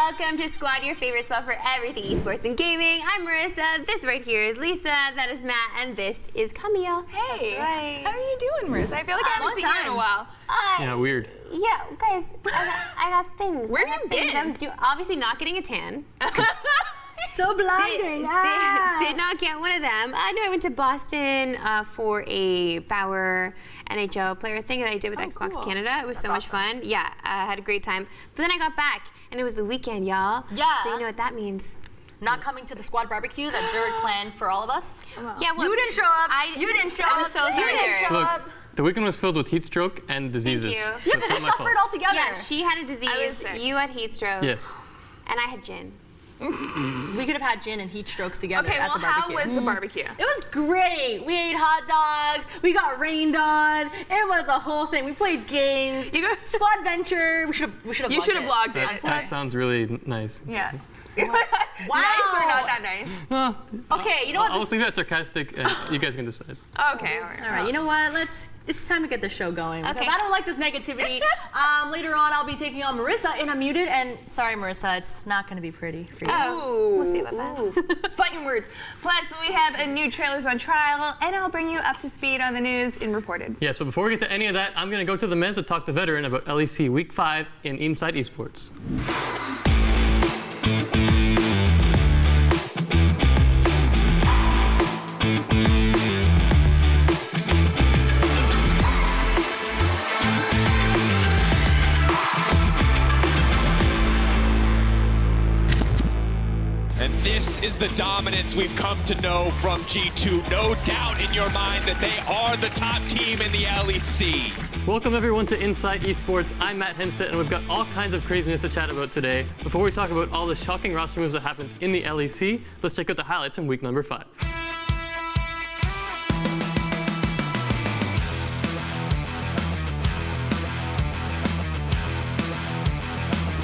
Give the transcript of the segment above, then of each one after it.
Welcome to Squad, your favorite spot for everything esports and gaming. I'm Marissa, this right here is Lisa, that is Matt, and this is Camille. Hey, that's right. How are you doing, Marissa? I feel like I haven't seen you in a while. Yeah, weird. Yeah, guys, I got things. Where have you been? I was obviously not getting a tan. So blinding. Did not get one of them. I know I went to Boston for a Bauer NHL player thing that I did with Xbox cool. Canada. It was so much fun. Yeah, I had a great time. But then I got back, and it was the weekend, y'all. Yeah. So you know what that means. Not coming to the squad barbecue that Zurich planned for all of us. Yeah, well, You didn't show up. You didn't show up. I'm so sorry. You didn't show Look, up. the weekend was filled with heat stroke and diseases. you. So Yeah, it's but not we my fault. suffered all together. Yeah, she had a disease. I was sick. You had heat stroke. Yes. And I had gin. We could have had gin and heat strokes together Okay, at well, the how barbecue. was the barbecue? It was great. We ate hot dogs. We got rained on. It was a whole thing. We played games. You go- Squad venture. We should have. You should have vlogged it. That sounds really nice. Yeah. Wow. Nice or not that nice? No, Okay, you know what? I'll leave that sarcastic, and you guys can decide. Okay, all right. All right, you know what? It's time to get the show going. Okay. Because I don't like this negativity. Later on, I'll be taking on Marissa in Unmuted. And sorry, Marissa, it's not going to be pretty for you. Oh, we'll see about that. Fighting words. Plus, we have a new trailers on trial, and I'll bring you up to speed on the news in Reported. Yeah, so before we get to any of that, I'm going to go to the men's to talk to Veteran about LEC Week 5 in Inside Esports. And this is the dominance we've come to know from G2. No doubt in your mind that they are the top team in the LEC. Welcome everyone to Inside Esports. I'm Matt Hempstead, and we've got all kinds of craziness to chat about today. Before we talk about all the shocking roster moves that happened in the LEC, let's check out the highlights from week number 5.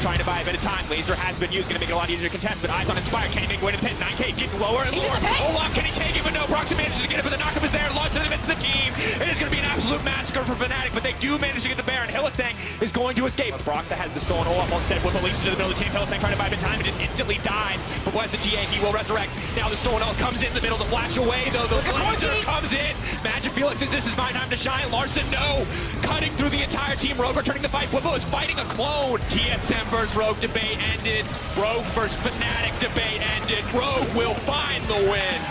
Trying to buy a bit of time. Laser has been used, going to make it a lot easier to contest, but eyes on Inspire. Can he make way to the pit? 9K getting lower and lower. Olaf, can he take it? But no, Broxy manages to get it, but the knockup is there. Launches it into the team. It is going to be an absolute massacre for Fnatic, but they do manage to get the Baron. Hylissang is going to escape. Broxa has the stolen Olaf instead. Whipple leaps into the middle of the team. Hylissang trying to buy a bit of time and just instantly dies. But what's the GA? He will resurrect. Now the stolen Olaf comes in the middle to flash away, though. The laser comes in. Magic Felix says this is my time to shine. Larson, no. Cutting through the entire team. Rogue returning the fight. Whipple is fighting a clone. TSM versus Rogue debate ended. Rogue versus Fnatic debate ended. Rogue will find the win.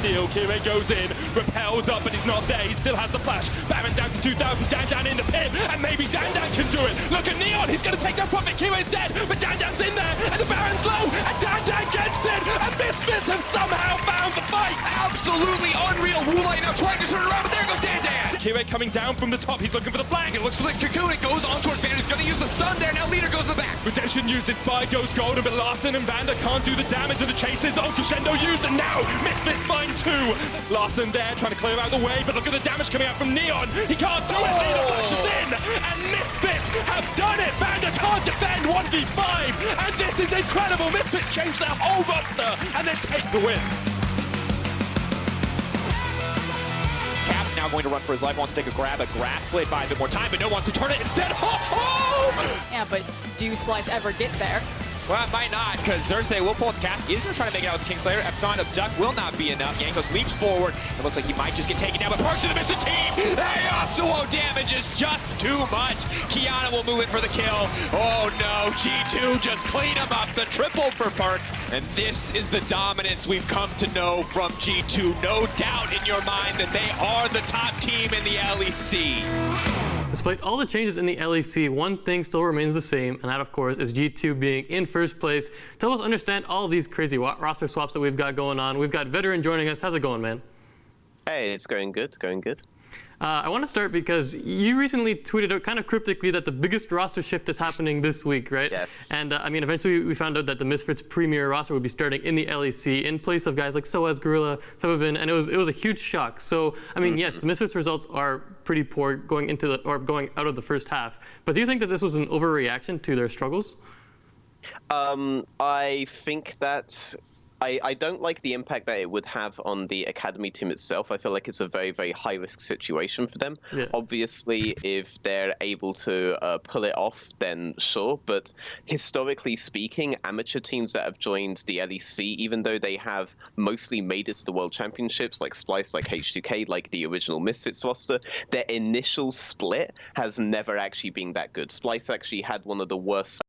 Steal, Kieran goes in, repels up, but he's not there. He still has the flash. Baron down to 2,000, Dan in the pit, and maybe Dan can do it. Look at Neon, he's going to take that profit. Kieran's dead, but Dan's in there, and the Baron's low, and Dan gets it, and Misfits have somehow found the fight. Absolutely unreal. Wulai now trying to turn around, but there goes Dan. Kieran coming down from the top, he's looking for the flag. It looks like Cocoon, it goes on towards Vander, he's going to use the stun there. Now Leader goes to the back. Redemption used it, Spy goes golden, but Larson and Vander can't do the damage of the chases. Oh, Crescendo used, and now Misfits find 2. Larson there trying to clear out the way, but look at the damage coming out from Neon. He can't do it. Leader flashes in, and Misfits have done it. Vander can't defend 1v5, and this is incredible. Misfits change their whole roster, and they take the win. Cap's now going to run for his life, wants to take a grab at Grass Blade, buy a bit more time, but no wants to turn it instead. Yeah, but do Splice ever get there? Well, it might not, because Xerxes will pull its cast. He's going to try to make it out with the Kingslayer. Epsilon Abduct will not be enough. Yankos leaps forward. It looks like he might just get taken down, but Parks to the missing team. Yasuo damage is just too much. Kiana will move in for the kill. Oh no, G2 just clean him up. The triple for Parks. And this is the dominance we've come to know from G2. No doubt in your mind that they are the top team in the LEC. Despite all the changes in the LEC, one thing still remains the same, and that, of course, is G2 being in first place. To help us understand all these crazy roster swaps that we've got going on, we've got Veteran joining us. How's it going, man? Hey, it's going good, going good. I want to start because you recently tweeted out kind of cryptically that the biggest roster shift is happening this week, right? Yes. And I mean, eventually we found out that the Misfits premier roster would be starting in the LEC in place of guys like Soaz, Gorilla, Febevin, and it was a huge shock. So, I mean, yes, the Misfits results are pretty poor going out of the first half. But do you think that this was an overreaction to their struggles? I think that I don't like the impact that it would have on the academy team itself. I feel like it's a very, very high-risk situation for them. Yeah. Obviously, if they're able to pull it off, then sure. But historically speaking, amateur teams that have joined the LEC, even though they have mostly made it to the World Championships, like Splice, like H2K, like the original Misfits roster, their initial split has never actually been that good. Splice actually had one of the worst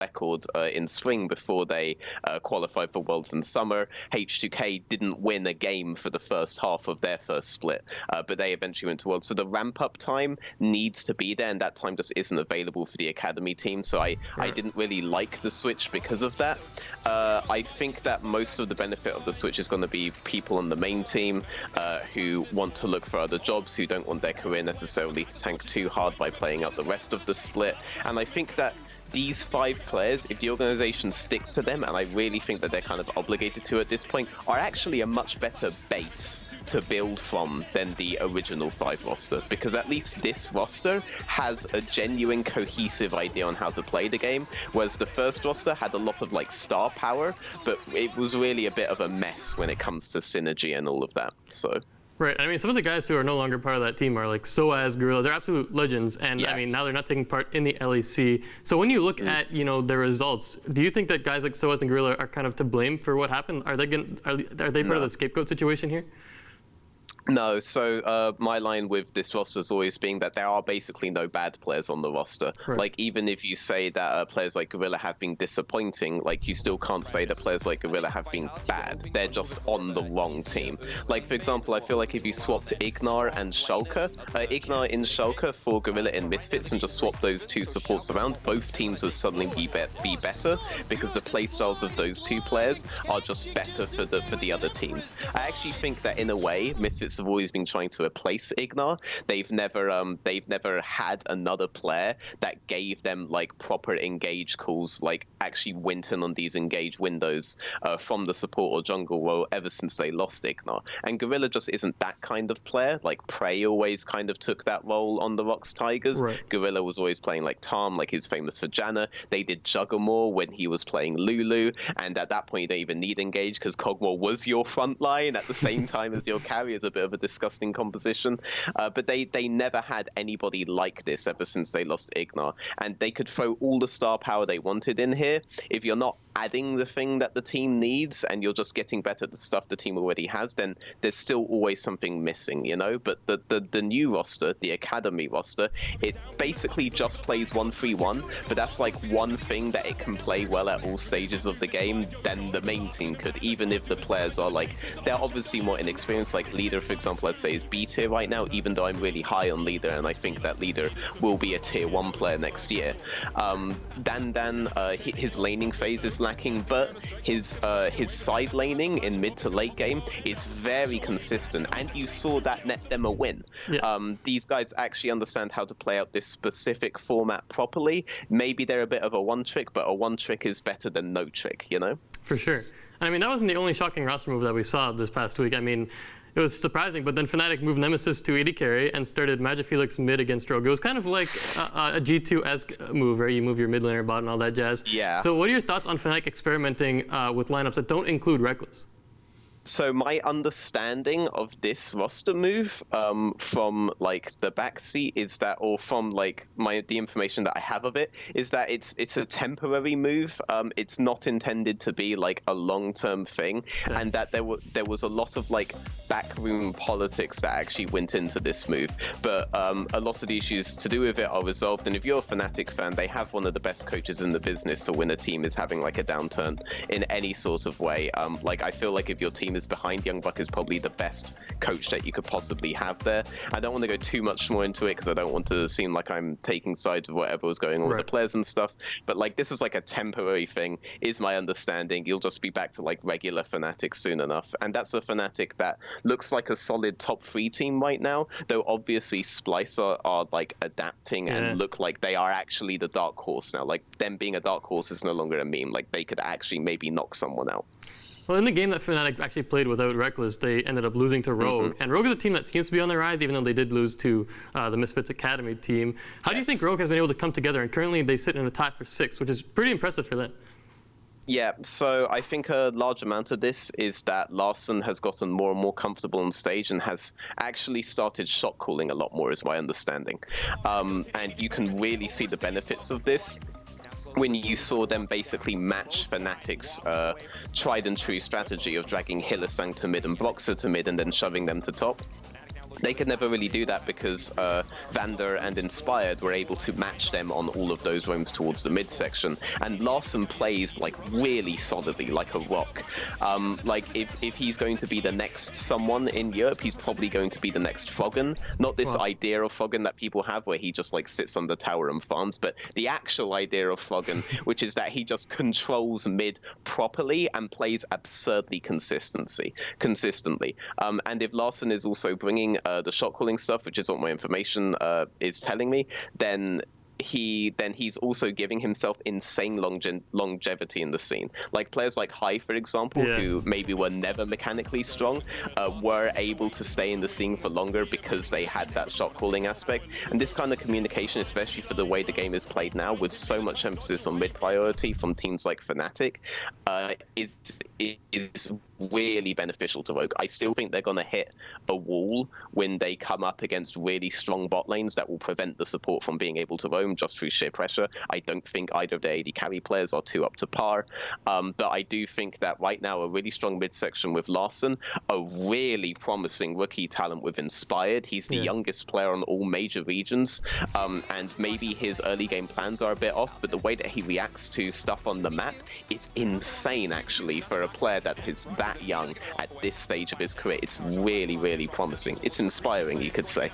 record in spring before they qualified for Worlds in summer. H2K didn't win a game for the first half of their first split, but they eventually went to Worlds. So the ramp-up time needs to be there, and that time just isn't available for the academy team. So I didn't really like the switch because of that. I think that most of the benefit of the switch is going to be people on the main team who want to look for other jobs, who don't want their career necessarily to tank too hard by playing out the rest of the split. And I think that these 5 players, if the organization sticks to them, and I really think that they're kind of obligated to at this point, are actually a much better base to build from than the original 5 roster, because at least this roster has a genuine cohesive idea on how to play the game, whereas the first roster had a lot of like star power, but it was really a bit of a mess when it comes to synergy and all of that. So. Right. I mean, some of the guys who are no longer part of that team are like Soaz, Gorilla. They're absolute legends, and Yes. I mean, now they're not taking part in the LEC. So when you look at their results, do you think that guys like Soaz and Gorilla are kind of to blame for what happened? Are they part of the scapegoat situation here? No, so my line with this roster has always been that there are basically no bad players on the roster. Right. Like, even if you say that players like Gorilla have been disappointing, like, you still can't say that players like Gorilla have been bad. They're just on the wrong team. Like, for example, I feel like if you swapped Ignar and Shulker, Ignar in Shulker for Gorilla in Misfits, and just swap those 2 supports around, both teams would suddenly be better, because the playstyles of those 2 players are just better for the other teams. I actually think that in a way, Misfits have always been trying to replace Ignar. They've never had another player that gave them like proper engage calls, like actually went in on these engage windows from the support or jungle role ever since they lost Ignar. And Gorilla just isn't that kind of player. Like Prey always kind of took that role on the Rocks Tigers. Right. Gorilla was always playing like Tom, like he's famous for Janna. They did Juggermore when he was playing Lulu, and at that point you don't even need engage because Kog'Maw was your front line at the same time as your carry. Is a bit of a disgusting composition, but they never had anybody like this ever since they lost Ignar, and they could throw all the star power they wanted in here. If you're not adding the thing that the team needs and you're just getting better at the stuff the team already has, then there's still always something missing, you know. But the new roster, the academy roster, it basically just plays 1-3-1, but that's like one thing that it can play well at all stages of the game than the main team could, even if the players are like, they're obviously more inexperienced. Like Leader, for example, let's say is B tier right now, even though I'm really high on Leader and I think that Leader will be a tier 1 player next year. Dan, his laning phase is lacking, but his side laning in mid to late game is very consistent, and you saw that net them a win. Yeah. These guys actually understand how to play out this specific format properly. Maybe they're a bit of a one trick, but a one trick is better than no trick, you know? For sure. I mean, that wasn't the only shocking roster move that we saw this past week. I mean, it was surprising, but then Fnatic moved Nemesis to AD carry and started Magifelix mid against Rogue. It was kind of like a G2-esque move, right? You move your mid laner bot and all that jazz. Yeah. So what are your thoughts on Fnatic experimenting with lineups that don't include Reckless? So my understanding of this roster move from like the backseat is that, or from like the information that I have of it, is that it's a temporary move. It's not intended to be like a long-term thing, Okay. and that there was a lot of like backroom politics that actually went into this move. But a lot of the issues to do with it are resolved. And if you're a Fnatic fan, they have one of the best coaches in the business to when a team is having like a downturn in any sort of way. Like I feel like if your team is behind, Youngbuck is probably the best coach that you could possibly have there. I don't want to go too much more into it because I don't want to seem like I'm taking sides of whatever was going on with the players and stuff. But like this is like a temporary thing, is my understanding. You'll just be back to like regular Fnatic soon enough. And that's a Fnatic that looks like a solid top 3 team right now, though obviously Splice are like adapting and look like they are actually the dark horse now. Like them being a dark horse is no longer a meme. Like they could actually maybe knock someone out. Well, in the game that Fnatic actually played without Reckless, they ended up losing to Rogue. And Rogue is a team that seems to be on the rise, even though they did lose to the Misfits Academy team. How do you think Rogue has been able to come together? And currently they sit in a tie for 6, which is pretty impressive for them. Yeah, so I think a large amount of this is that Larson has gotten more and more comfortable on stage and has actually started shot calling a lot more, is my understanding. And you can really see the benefits of this when you saw them basically match Fnatic's tried and true strategy of dragging Hylissang to mid and Boxer to mid and then shoving them to top. They could never really do that because Vander and Inspired were able to match them on all of those roams towards the midsection. And Larson plays like really solidly, like a rock. Like if he's going to be the next someone in Europe, he's probably going to be the next Froggen. Not this idea of Froggen that people have where he just like sits on the tower and farms, but the actual idea of Froggen, which is that he just controls mid properly and plays absurdly consistently. And if Larson is also bringing the shot calling stuff, which is what my information is telling me, then he's also giving himself insane longevity in the scene. Like players like Hai, for example, who maybe were never mechanically strong, were able to stay in the scene for longer because they had that shot calling aspect. And this kind of communication, especially for the way the game is played now, with so much emphasis on mid priority from teams like Fnatic, is really beneficial to Rogue. I still think they're going to hit a wall when they come up against really strong bot lanes that will prevent the support from being able to roam just through sheer pressure. I don't think either of the AD carry players are too up to par, but I do think that right now a really strong midsection with Larson, a really promising rookie talent with Inspired. He's the youngest player on all major regions, and maybe his early game plans are a bit off, but the way that he reacts to stuff on the map is insane actually for a player that is that young at this stage of his career. It's really, really promising. It's inspiring, you could say.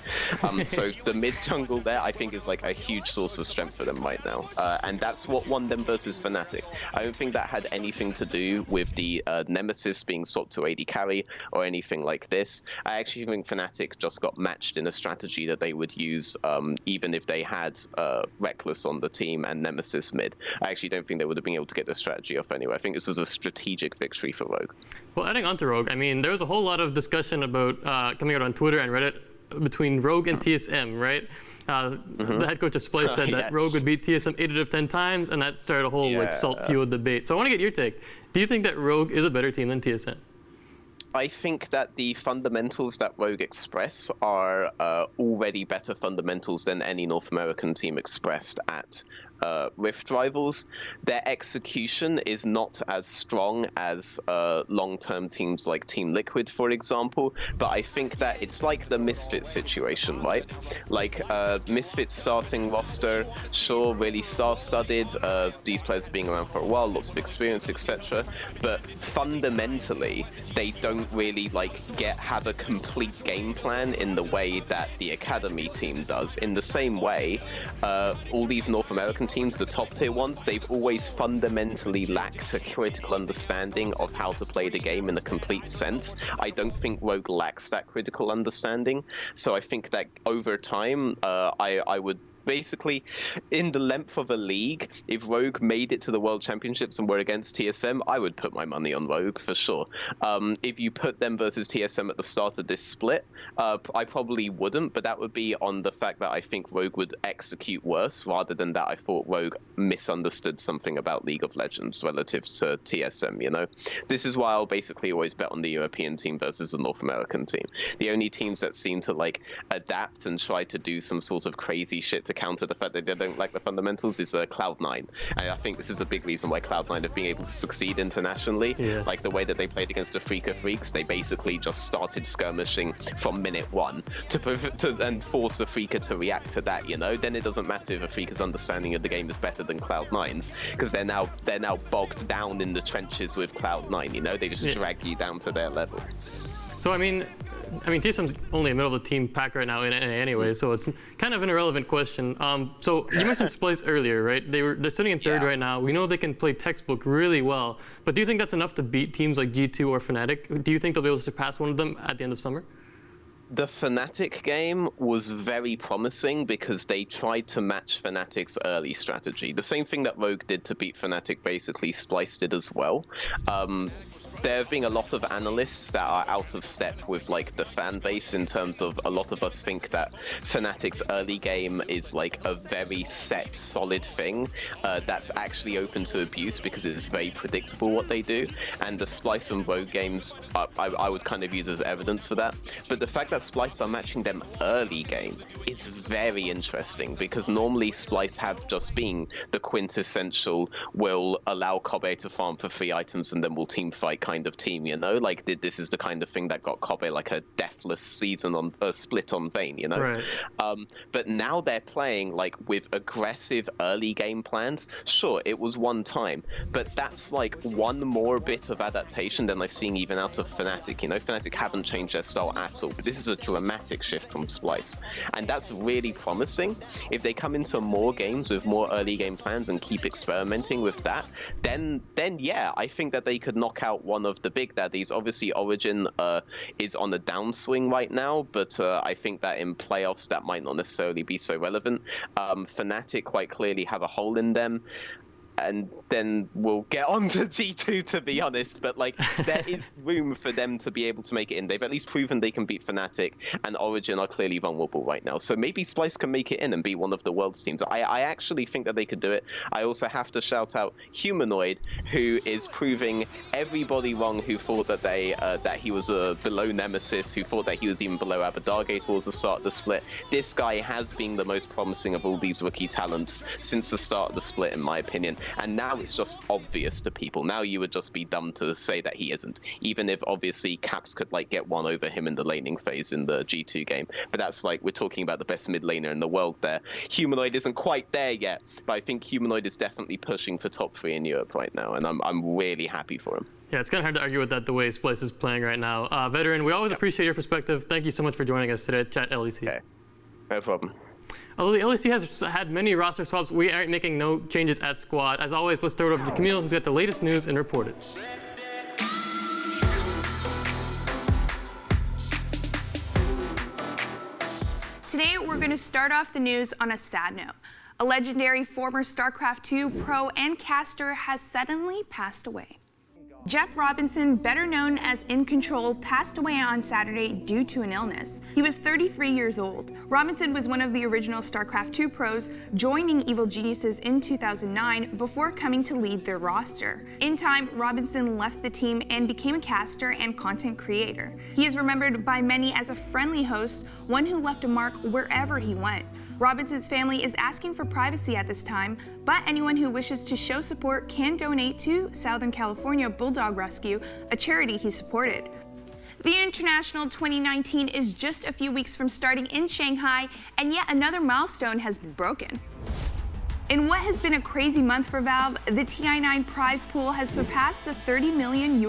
So the mid jungle there, I think, is like a huge source of strength for them right now, and that's what won them versus Fnatic. I don't think that had anything to do with the Nemesis being swapped to AD carry or anything like this. I actually think Fnatic just got matched in a strategy that they would use even if they had Reckless on the team and Nemesis mid. I actually don't think they would have been able to get the strategy off anyway. I think this was a strategic victory for Rogue. Well, adding on to Rogue, I mean, there was a whole lot of discussion about coming out on Twitter and Reddit between Rogue and TSM, right? The head coach of Splice said that Rogue would beat TSM 8 out of 10 times, and that started a whole like salt-fueled debate. So I want to get your take. Do you think that Rogue is a better team than TSM? I think that the fundamentals that Rogue express are already better fundamentals than any North American team expressed at Rift Rivals. Their execution is not as strong as long-term teams like Team Liquid, for example, but I think that it's like the Misfits situation, right? Like Misfits starting roster, sure, really star-studded, these players being around for a while, lots of experience, etc. But fundamentally, they don't really like have a complete game plan in the way that the Academy team does. In the same way, all these North American teams, the top tier ones, they've always fundamentally lacked a critical understanding of how to play the game in a complete sense. I don't think Rogue lacks that critical understanding. So I think that over time, I would basically, in the length of a league, if Rogue made it to the World Championships and were against TSM, I would put my money on Rogue for sure. If you put them versus TSM at the start of this split, I probably wouldn't, but that would be on the fact that I think Rogue would execute worse, rather than that I thought Rogue misunderstood something about League of Legends relative to TSM, you know? This is why I'll basically always bet on the European team versus the North American team. The only teams that seem to like adapt and try to do some sort of crazy shit to counter the fact that they don't like the fundamentals is Cloud9. And I think this is a big reason why Cloud9 have been able to succeed internationally. Like the way that they played against the Freaka Freaks, they basically just started skirmishing from minute one and force the Freaka to react to that, you know? Then it doesn't matter if a Freaka's understanding of the game is better than Cloud9's, because they're now bogged down in the trenches with Cloud9, you know? They just drag you down to their level. So I mean, TSM's only a middle of the team pack right now in NA anyway, so it's kind of an irrelevant question. So you mentioned Splice earlier, right? They're sitting in third right now. We know they can play textbook really well, but do you think that's enough to beat teams like G2 or Fnatic? Do you think they'll be able to surpass one of them at the end of summer? The Fnatic game was very promising because they tried to match Fnatic's early strategy. The same thing that Rogue did to beat Fnatic, basically Splice did as well. there have been a lot of analysts that are out of step with like the fan base in terms of a lot of us think that Fnatic's early game is like a very set, solid thing that's actually open to abuse because it's very predictable what they do. And the Splice and Rogue games, I would kind of use as evidence for that. But the fact that Splice are matching them early game is very interesting because normally Splice have just been the quintessential will allow Kobe to farm for 3 items and then we'll team fight kind of team, you know? Like this is the kind of thing that got Kobe like a deathless season on a split on Vayne, you know? Right. But now they're playing like with aggressive early game plans. Sure, it was one time, but that's like one more bit of adaptation than I've seen even out of Fnatic. You know, Fnatic haven't changed their style at all, but this is a dramatic shift from Splice. And that's really promising. If they come into more games with more early game plans and keep experimenting with that, then yeah, I think that they could knock out one of the big daddies. Obviously, Origin is on a downswing right now, but I think that in playoffs that might not necessarily be so relevant. Fnatic quite clearly have a hole in them. And then we'll get on to G2, to be honest. But like, there is room for them to be able to make it in. They've at least proven they can beat Fnatic, and Origin are clearly vulnerable right now. So maybe Splice can make it in and be one of the world's teams. I actually think that they could do it. I also have to shout out Humanoid, who is proving everybody wrong who thought that that he was below Nemesis, who thought that he was even below Abadage towards the start of the split. This guy has been the most promising of all these rookie talents since the start of the split, in my opinion. And now it's just obvious to people. Now you would just be dumb to say that he isn't, even if obviously Caps could like get one over him in the laning phase in the G2 game. But that's like, we're talking about the best mid laner in the world there. Humanoid isn't quite there yet, but I think Humanoid is definitely pushing for top 3 in Europe right now, and I'm really happy for him. Yeah, it's kind of hard to argue with that the way Splice is playing right now. Veteran, we always appreciate your perspective. Thank you so much for joining us today at Chat LEC. Okay, no problem. Although the LEC has had many roster swaps, we aren't making no changes at squad. As always, let's throw it over to Camille, who's got the latest news and report it. Today, we're going to start off the news on a sad note. A legendary former StarCraft 2 pro and caster has suddenly passed away. Jeff Robinson, better known as In Control, passed away on Saturday due to an illness. He was 33 years old. Robinson was one of the original StarCraft 2 pros, joining Evil Geniuses in 2009 before coming to lead their roster. In time, Robinson left the team and became a caster and content creator. He is remembered by many as a friendly host, one who left a mark wherever he went. Robinson's family is asking for privacy at this time, but anyone who wishes to show support can donate to Southern California Bulldog Rescue, a charity he supported. The International 2019 is just a few weeks from starting in Shanghai, and yet another milestone has been broken. In what has been a crazy month for Valve, the TI9 prize pool has surpassed the $30 million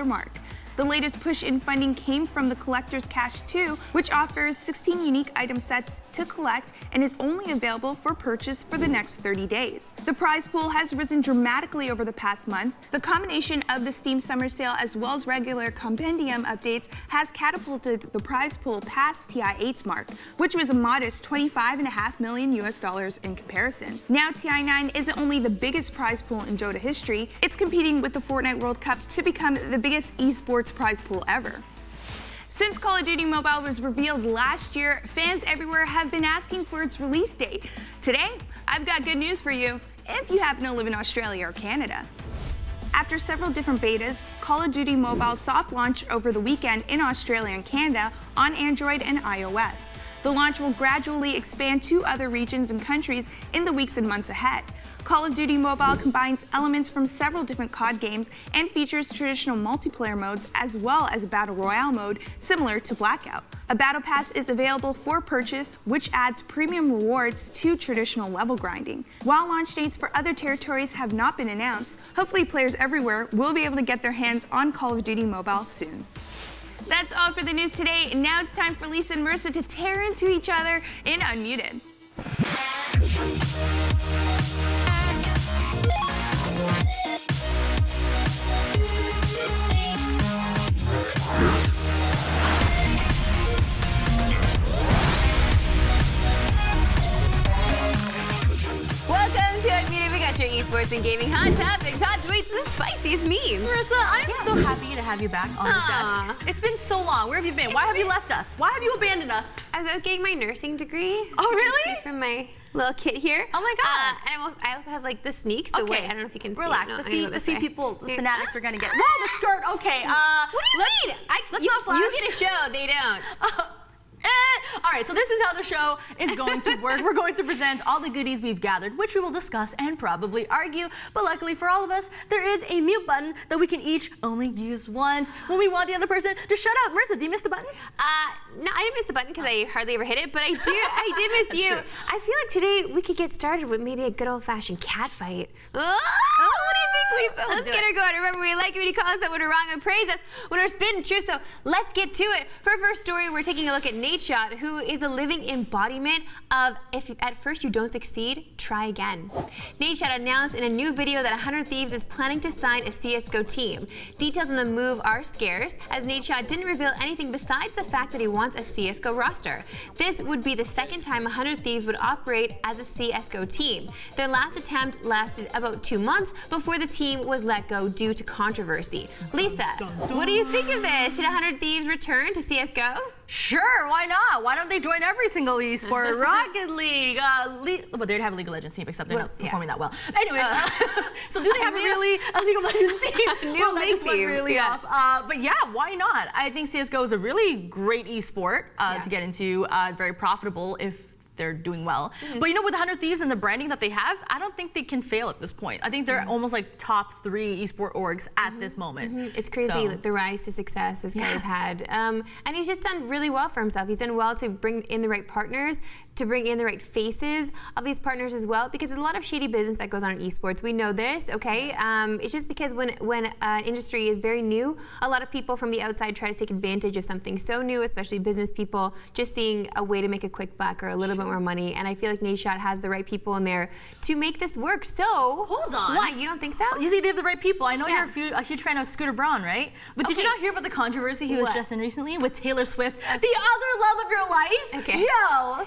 mark. The latest push in funding came from the Collector's Cache 2, which offers 16 unique item sets to collect and is only available for purchase for the next 30 days. The prize pool has risen dramatically over the past month. The combination of the Steam Summer Sale as well as regular compendium updates has catapulted the prize pool past TI8's mark, which was a modest $25.5 million in comparison. Now TI9 isn't only the biggest prize pool in Dota history, it's competing with the Fortnite World Cup to become the biggest esports prize pool ever. Since Call of Duty Mobile was revealed last year, fans everywhere have been asking for its release date. Today, I've got good news for you if you happen to live in Australia or Canada. After several different betas, Call of Duty Mobile soft launched over the weekend in Australia and Canada on Android and iOS. The launch will gradually expand to other regions and countries in the weeks and months ahead. Call of Duty Mobile combines elements from several different COD games and features traditional multiplayer modes as well as a Battle Royale mode similar to Blackout. A Battle Pass is available for purchase, which adds premium rewards to traditional level grinding. While launch dates for other territories have not been announced, hopefully players everywhere will be able to get their hands on Call of Duty Mobile soon. That's all for the news today. Now it's time for Lisa and Marissa to tear into each other in Unmuted. Welcome to Unmuted. We got your esports and gaming hot topics, hot tweets, and spicy these memes. Marissa, I'm so happy to have you back on the Aw. desk. It's been so long. Where have you been? Why have you left us? Why have you abandoned us? I was getting my nursing degree. Oh, as you can really? see from my little kit here. Oh my God. And I also have like the sneaks. The way, I don't know if you can relax. see. No, The I'm gonna go feet this way. people, the Here. fanatics are gonna get. Whoa, the skirt. Okay. What do you mean? Let's not flash. You get a show, they don't. All right, so this is how the show is going to work. We're going to present all the goodies we've gathered, which we will discuss and probably argue. But luckily for all of us, there is a mute button that we can each only use once when we want the other person to shut up. Marissa, do you miss the button? No, I didn't miss the button because I hardly ever hit it, but I did miss you. true. I feel like today we could get started with maybe a good old-fashioned cat fight. Oh, what do you think, Lisa? Let's do get her going. Remember, we like it when you call us that when we're wrong and praise us when we're spitting truth. So let's get to it. For our first story, we're taking a look at Nate Shot, who is the living embodiment of if at first you don't succeed, try again. Nate Shot announced in a new video that 100 Thieves is planning to sign a CSGO team. Details on the move are scarce, as Nate Shot didn't reveal anything besides the fact that he wants a CSGO roster. This would be the second time 100 Thieves would operate as a CSGO team. Their last attempt lasted about 2 months before the team was let go due to controversy. Lisa, what do you think of this? Should 100 Thieves return to CSGO? Sure, why not? Why don't they join every single esport? Rocket League, well, they'd have a League of Legends team, except they're not performing that well. Anyways, so do they have a League of Legends team? New that league just went team, really yeah. off. But yeah, why not? I think CSGO is a really great esport to get into, very profitable if they're doing well. But you know, with 100 Thieves and the branding that they have, I don't think they can fail at this point. I think they're almost like top 3 esport orgs at this moment. It's crazy So- the rise to success this guy has had. And he's just done really well for himself. He's done well to bring in the right partners, to bring in the right faces of these partners as well, because there's a lot of shady business that goes on in esports. We know this, okay? It's just because when industry is very new, a lot of people from the outside try to take advantage of something so new, especially business people, just seeing a way to make a quick buck or a little bit more money. And I feel like Nate Shot has the right people in there to make this work. So Hold on. Why, you don't think so? You see, they have the right people. I know Yeah. you're a huge fan of Scooter Braun, right? But did you Okay. not hear about the controversy he was What? just in recently with Taylor Swift, the other love of your life? Okay. Yo,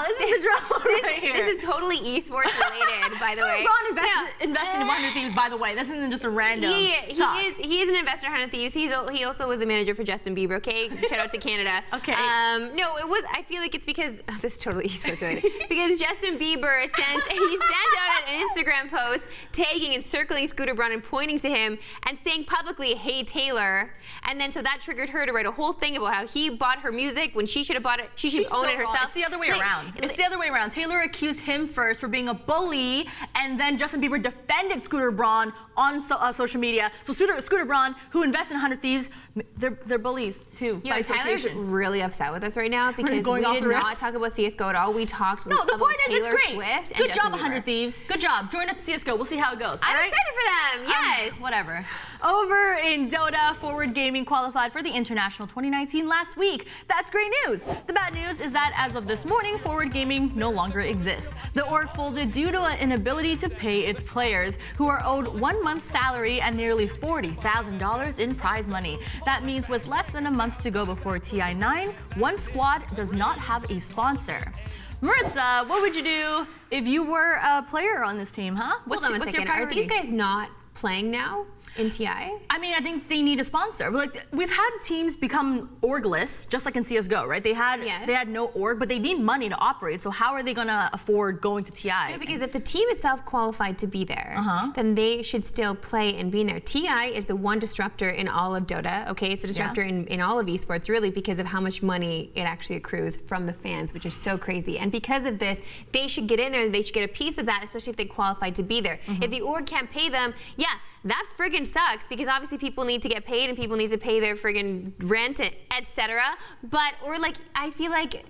this is the drama right here. This is totally esports related, by the Scooter way. Braun No. invested in 100 Thieves, by the way. This isn't just a random talk. He is an investor in 100 Thieves. He also was the manager for Justin Bieber. Okay, shout out to Canada. Okay. No, it was. I feel like it's because this is totally esports related. Because Justin Bieber he sent out an Instagram post tagging and circling Scooter Braun and pointing to him and saying publicly, "Hey Taylor," and then so that triggered her to write a whole thing about how he bought her music when she should have bought it. She should own it herself. It's the other way around. It's the other way around. Taylor accused him first for being a bully, and then Justin Bieber defended Scooter Braun on social media. So Scooter Braun, who invests in 100 Thieves, they're bullies too. Yo, by Tyler's association. really upset with us right now because going we off did the not rails. talk about CSGO at all. We talked No, the about point is Taylor it's great. Swift and Good Justin job, Bieber. 100 Thieves. Good job. Join us at CSGO. We'll see how it goes. I'm all right? excited for them. Yes. Whatever. Over in Dota, Forward Gaming qualified for the International 2019 last week. That's great news. The bad news is that as of this morning, Forward Gaming no longer exists. The org folded due to an inability to pay its players, who are owed 1 month's salary and nearly $40,000 in prize money. That means with less than a month to go before TI9, one squad does not have a sponsor. Marissa, what would you do if you were a player on this team, huh? Hold on one second. Are these guys not playing now in TI? I mean, I think they need a sponsor. Like, we've had teams become orgless, just like in CSGO, right? They had no org, but they need money to operate. So how are they gonna afford going to TI? No, because if the team itself qualified to be there, then they should still play and be in there. TI is the one disruptor in all of Dota, okay? It's a disruptor in all of esports, really, because of how much money it actually accrues from the fans, which is so crazy. And because of this, they should get in there, they should get a piece of that, especially if they qualified to be there. If the org can't pay them, yeah, that friggin' sucks, because obviously people need to get paid and people need to pay their friggin' rent, etc. I feel like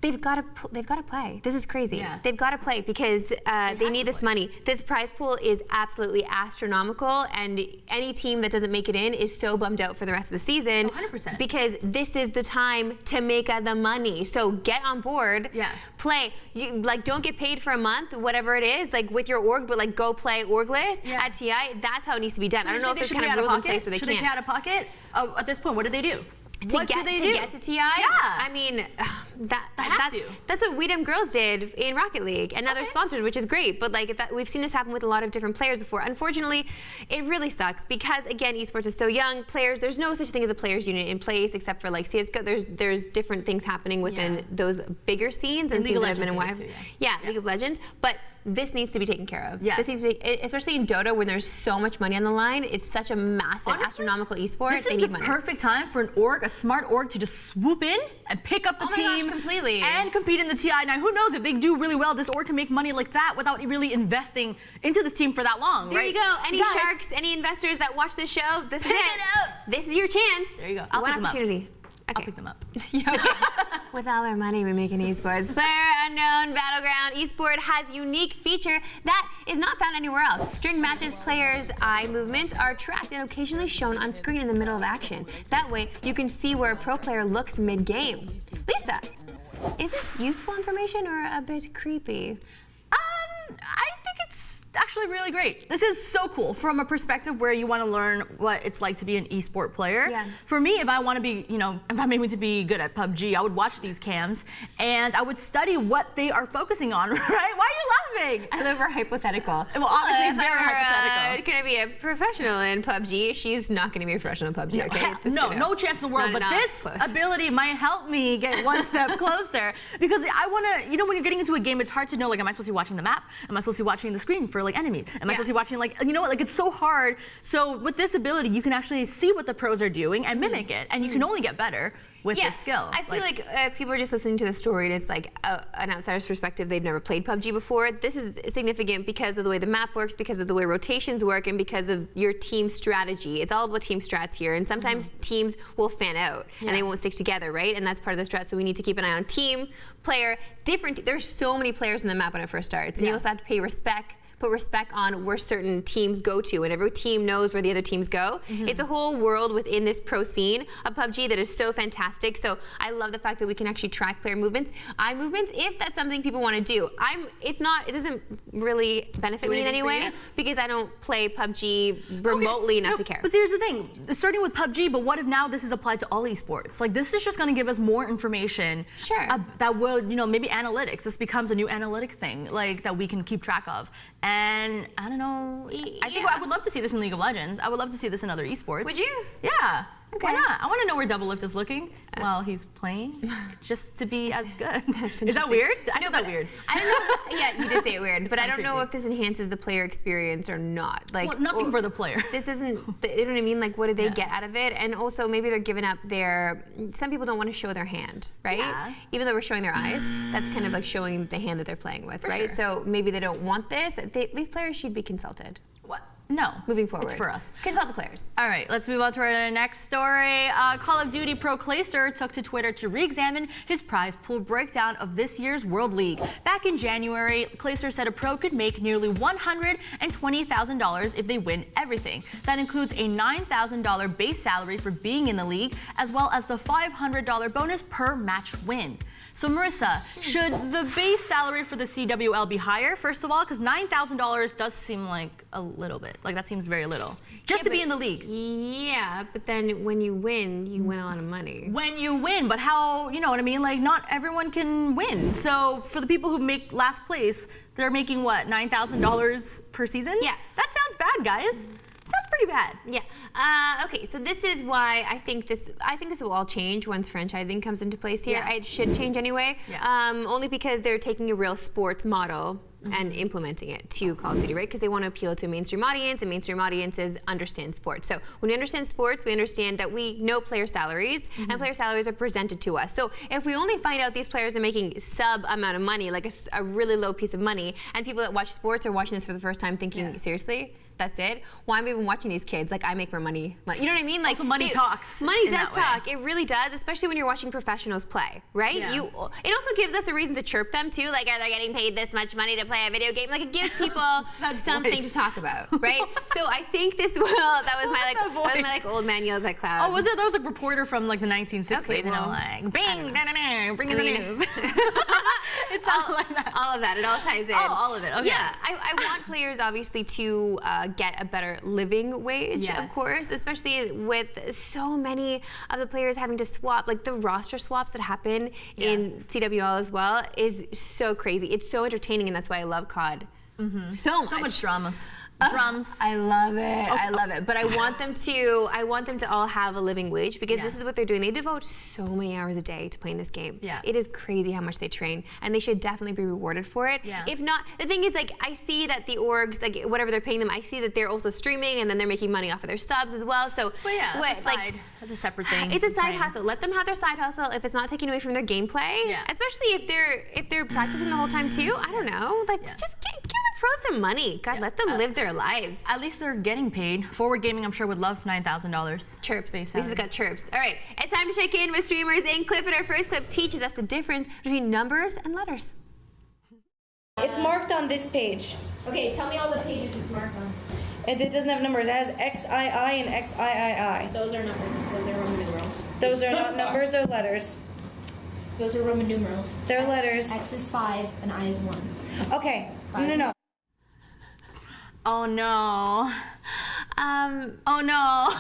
they've got to play. This is crazy. Yeah. They've got to play because they need this money. This prize pool is absolutely astronomical, and any team that doesn't make it in is so bummed out for the rest of the season. 100%. Because this is the time to make the money. So get on board. Yeah. Play. You don't get paid for a month, whatever it is, with your org, but go play orgless at TI. That's how it needs to be done. So I don't know if there's kind of rules in place where they Should can't. they pay out of pocket? At this point, what do they do? To get to TI? Yeah. I mean, That's what We Dem Girls did in Rocket League, and now they're sponsored, which is great. But like we've seen this happen with a lot of different players before. Unfortunately, it really sucks because again, esports is so young. Players, there's no such thing as a players unit in place except for like CS:GO. There's different things happening within those bigger scenes and League scenes of that have been Legends in too, League of Legends, but this needs to be taken care of. Yes. This needs to be, especially in Dota when there's so much money on the line. It's such a massive, Honestly, astronomical esport. This They is need the money. perfect time for an org, a smart org, to just swoop in and pick up the Oh my gosh, team completely. and compete in the TI. Now, who knows if they do really well, this org can make money like that without really investing into this team for that long, There right? you go. Any Guys, sharks, any investors that watch this show, this is Pick it. it up. This is your chance. There you go. I'll One pick them up. opportunity. Okay. I'll pick them up. With all our money, we make an esports. Player Unknown Battleground Esport has unique feature that is not found anywhere else. During matches, players' eye movements are tracked and occasionally shown on screen in the middle of action. That way, you can see where a pro player looks mid-game. Lisa, is this useful information or a bit creepy? I think it's actually really great. This is so cool from a perspective where you want to learn what it's like to be an esport player. Yeah. For me, if I want to be, if I'm aiming to be good at PUBG, I would watch these cams and I would study what they are focusing on, right? Why are you laughing? I love her hypothetical. Well, obviously it's if very I were, hypothetical. Gonna be a professional in PUBG. She's not gonna be a professional in PUBG, okay? Just No, so you no know. chance in the world. Not But this close. ability might help me get one step closer because I want to, when you're getting into a game, it's hard to know, like, am I supposed to be watching the map? Am I supposed to be watching the screen for like enemies? Am I supposed to be watching it's so hard. So with this ability, you can actually see what the pros are doing and mimic it, and you can only get better with this skill. I feel like if people are just listening to the story and it's like an outsider's perspective, they've never played PUBG before, this is significant because of the way the map works, because of the way rotations work, and because of your team strategy. It's all about team strats here, and sometimes teams will fan out and they won't stick together, right? And that's part of the strat, so we need to keep an eye on team, player, there's so many players in the map when it first starts, and you also have to put respect on where certain teams go to, and every team knows where the other teams go. It's a whole world within this pro scene of PUBG that is so fantastic. So I love the fact that we can actually track player movements, eye movements, if that's something people want to do. It doesn't really benefit me in any way because I don't play PUBG remotely enough to care. But here's the thing, starting with PUBG, but what if now this is applied to all esports? Like, this is just going to give us more information. Sure. That will, maybe analytics. This becomes a new analytic thing, like, that we can keep track of. And I don't know, I think I would love to see this in League of Legends. I would love to see this in other esports. Would you? Yeah. Okay. Why not? I want to know where Double Lift is looking while he's playing, just to be as good. Is that weird? I know that weird. I don't know. Yeah, you did say it weird, but I don't know creepy. if this enhances the player experience or not. Like, Well, nothing for the player. This isn't, you know what I mean? Like, what do they get out of it? And also, maybe they're giving up some people don't want to show their hand, right? Yeah. Even though we're showing their eyes, that's kind of like showing the hand that they're playing with, right? sure. So maybe they don't want this. These players should be consulted. What? No. Moving forward. It's for us. Consult the players. All right, let's move on to our next story. Call of Duty pro Clayster took to Twitter to re-examine his prize pool breakdown of this year's World League. Back in January, Clayster said a pro could make nearly $120,000 if they win everything. That includes a $9,000 base salary for being in the league, as well as the $500 bonus per match win. So Marissa, should the base salary for the CWL be higher, first of all? Because $9,000 does seem like a little bit. Like, that seems very little. Just to be in the league. Yeah, but then when you win a lot of money. When you win, but how, you know what I mean? Like, not everyone can win. So for the people who make last place, they're making what, $9,000 per season? Yeah. That sounds bad, guys. Sounds pretty bad. Yeah. Okay. So this is why I think this will all change once franchising comes into place here. Yeah. It should change anyway. Yeah. Only because they're taking a real sports model and implementing it to Call of Duty, right? Because they want to appeal to a mainstream audience, and mainstream audiences understand sports. So when we understand sports, we understand that we know player salaries, and player salaries are presented to us. So if we only find out these players are making sub amount of money, like a really low piece of money, and people that watch sports are watching this for the first time thinking, seriously? That's it? Why am I even watching these kids? Like, I make more money. You know what I mean? Like, Also, money talks. Money in does that way. talk. It really does, especially when you're watching professionals play, right? Yeah. It also gives us a reason to chirp them too. Like, are they getting paid this much money to play a video game? Like, it gives people something to talk about, right? So I think this will. That was my old man yells at cloud. Oh, was it? That was a reporter from like the 1960s. Okay, you know, well, like, bing, bring in the news. It sounds like that. All of that. It all ties in. Oh, all of it. Okay. Yeah, I want players obviously to get a better living wage, of Yes. course, especially with so many of the players having to swap, like the roster swaps that happen in CWL as well is so crazy. It's so entertaining, and that's why I love COD. So much dramas. Drums. I love it. I love it. But I want them to all have a living wage because this is what they're doing. They devote so many hours a day to playing this game. Yeah. It is crazy how much they train, and they should definitely be rewarded for it. Yeah. If not, the thing is, like, I see that the orgs, like whatever they're paying them, I see that they're also streaming, and then they're making money off of their subs as well. So But yeah, that's a like, side. That's a separate thing. it's a side Right. hustle. Let them have their side hustle if it's not taking away from their gameplay. Yeah. Especially if they're practicing the whole time too. I don't know. Like just give the pros some money. God, let them live their lives. At least they're getting paid. Forward Gaming, I'm sure, would love $9,000. Chirps. Base Lisa's salary. got chirps. All right, it's time to check in with streamers in clip, and our first clip teaches us the difference between numbers and letters. It's marked on this page. Okay, tell me all the pages it's marked on. It doesn't have numbers. It has XII and XIII. Those are numbers. Those are Roman numerals. Those are not numbers, they're letters. Those are Roman numerals. They're letters. X is 5 and I is 1. Okay, no. Oh no. Oh no.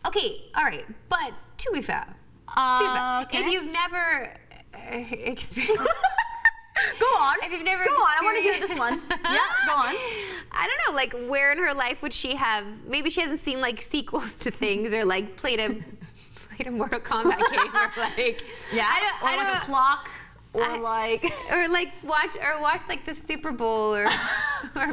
Okay, all right, but to be fair, okay. if you've never experienced. Go on. If you've never Go on, I want to hear experienced- this one. Yeah, go on. I don't know, like where in her life would she have, maybe she hasn't seen like sequels to things or like played a Mortal Kombat game or like, Yeah, I don't a clock or like or like watch like the Super Bowl or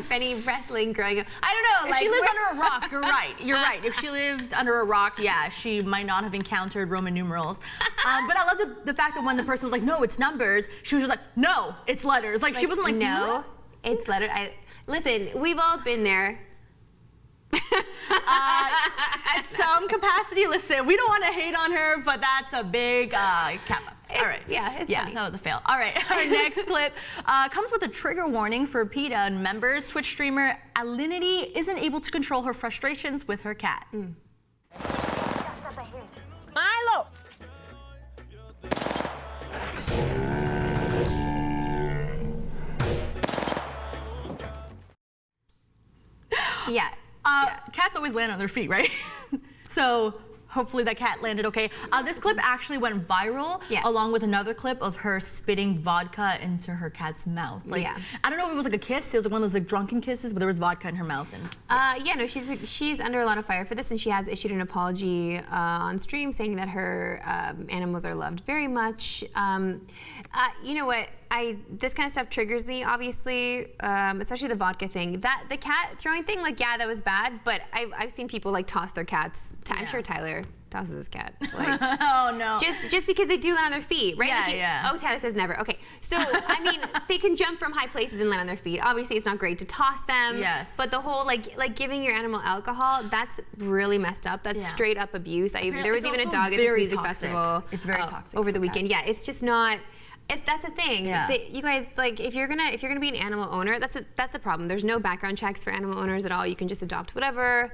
any wrestling growing up. I don't know. If Like she lived where- under a rock, you're right. You're right. If she lived under a rock, yeah, she might not have encountered Roman numerals. But I love the fact that when the person was like, no, it's numbers, she was just like, no, it's letters. Like she wasn't like, no, it's letter. Listen, we've all been there. At some capacity, listen, we don't want to hate on her, but that's a big kappa. All right. It's Yeah, funny. that was a fail. All right, our next clip comes with a trigger warning for PETA and members. Twitch streamer Alinity isn't able to control her frustrations with her cat. Milo! Yeah. Cats always land on their feet, right? So hopefully that cat landed okay. This clip actually went viral along with another clip of her spitting vodka into her cat's mouth. Like, I don't know if it was like a kiss. It was like one of those like drunken kisses, but there was vodka in her mouth. And yeah, no, she's under a lot of fire for this, and she has issued an apology on stream saying that her animals are loved very much. You know what? This kind of stuff triggers me, obviously, especially the vodka thing. The cat throwing thing, like, yeah, that was bad, but I've seen people like toss their cats. I'm sure Tyler tosses his cat. Like, oh no. Just because they do land on their feet, right? Yeah, Like yeah. Oh, Tyler says never. Okay, so I mean, they can jump from high places and land on their feet. Obviously, it's not great to toss them. Yes. But the whole like giving your animal alcohol, that's really messed up. That's straight up abuse. There was It's even a also dog at this very music toxic. festival. It's very toxic over the for weekend. cats. Yeah, it's just not. That's the thing. Yeah. You guys, like, if you're gonna be an animal owner, that's the problem. There's no background checks for animal owners at all. You can just adopt whatever,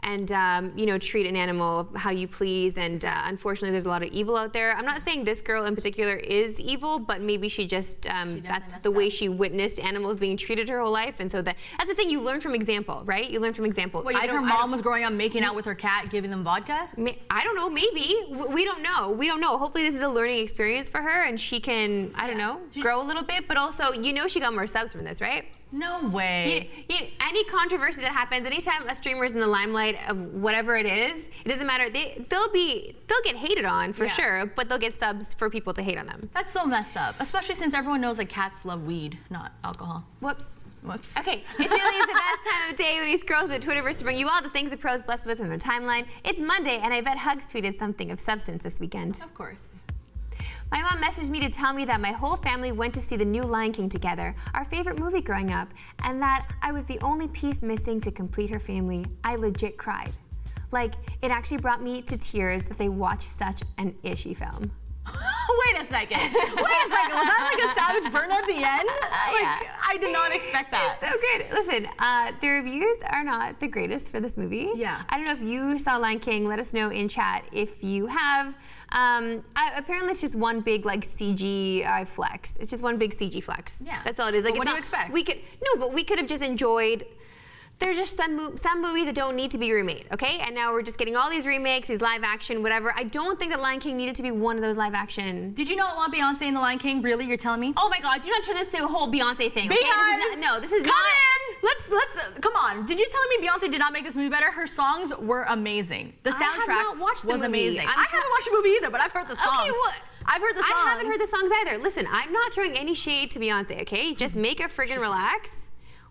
and you know, treat an animal how you please. And unfortunately, there's a lot of evil out there. I'm not saying this girl in particular is evil, but maybe she just that's the way she witnessed animals being treated her whole life. And so that's the thing. You learn from example, right? You learn from example. What, you think her mom was growing up making out with her cat, giving them vodka? I don't know. Maybe we don't know. We don't know. Hopefully, this is a learning experience for her, and she can I don't know, grow a little bit. But also, you know, she got more subs from this, right? No way. Any controversy that happens, anytime a streamer is in the limelight of whatever it is, it doesn't matter. They'll get hated on for sure, but they'll get subs for people to hate on them. That's so messed up, especially since everyone knows like cats love weed, not alcohol. Whoops. Whoops. Okay, it really is the best time of day when he scrolls the Twitterverse to bring you all the things the pros blessed with in their timeline. It's Monday, and I bet Hugs tweeted something of substance this weekend. Of course. My mom messaged me to tell me that my whole family went to see the new Lion King together, our favorite movie growing up, and that I was the only piece missing to complete her family. I legit cried. Like, it actually brought me to tears that they watched such an ishy film. Wait a second. Was that like a savage burn at the end? Like, I did not expect that. So good. Listen, the reviews are not the greatest for this movie. Yeah. I don't know if you saw Lion King. Let us know in chat if you have. Apparently, it's just one big like CG flex. It's just one big CG flex. Yeah. That's all it is. Like, But what it's do you not- expect? We could have just enjoyed there's just some movies that don't need to be remade, okay? And now we're just getting all these remakes, these live action, whatever. I don't think that Lion King needed to be one of those live action. Did you not want Beyonce in The Lion King? Really? You're telling me? Oh my God, do not turn this to a whole Beyonce thing, okay? This is Come not. in! Come on. Did you telling me Beyonce did not make this movie better? Her songs were amazing. The soundtrack I have not watched the was movie. amazing. I haven't watched the movie either, but I've heard the songs. Okay, what? I've heard the songs. I haven't heard the songs either. Listen, I'm not throwing any shade to Beyonce, okay? Just make her friggin' relax.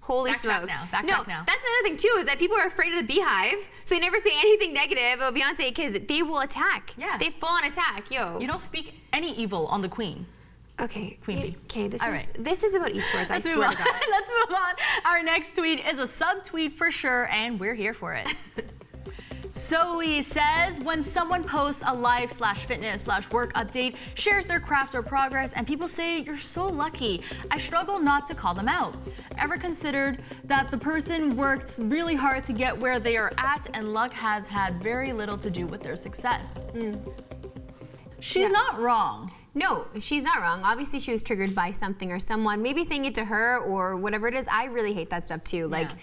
Holy smokes. Backtrack now. That's another thing too, is that people are afraid of the Beehive, so they never say anything negative about Beyonce because they will attack. Yeah. They full on attack, yo. You don't speak any evil on the Queen. Okay. Queen Bee. Okay, this All is right. this is about esports, I swear to God. Let's move on. Our next tweet is a sub-tweet for sure, and we're here for it. Zoe says, when someone posts a life/fitness/work update, shares their craft or progress, and people say, you're so lucky, I struggle not to call them out. Ever considered that the person worked really hard to get where they are at, and luck has had very little to do with their success? She's not wrong. No, she's not wrong. Obviously, she was triggered by something or someone, maybe saying it to her or whatever it is. I really hate that stuff too. Like, you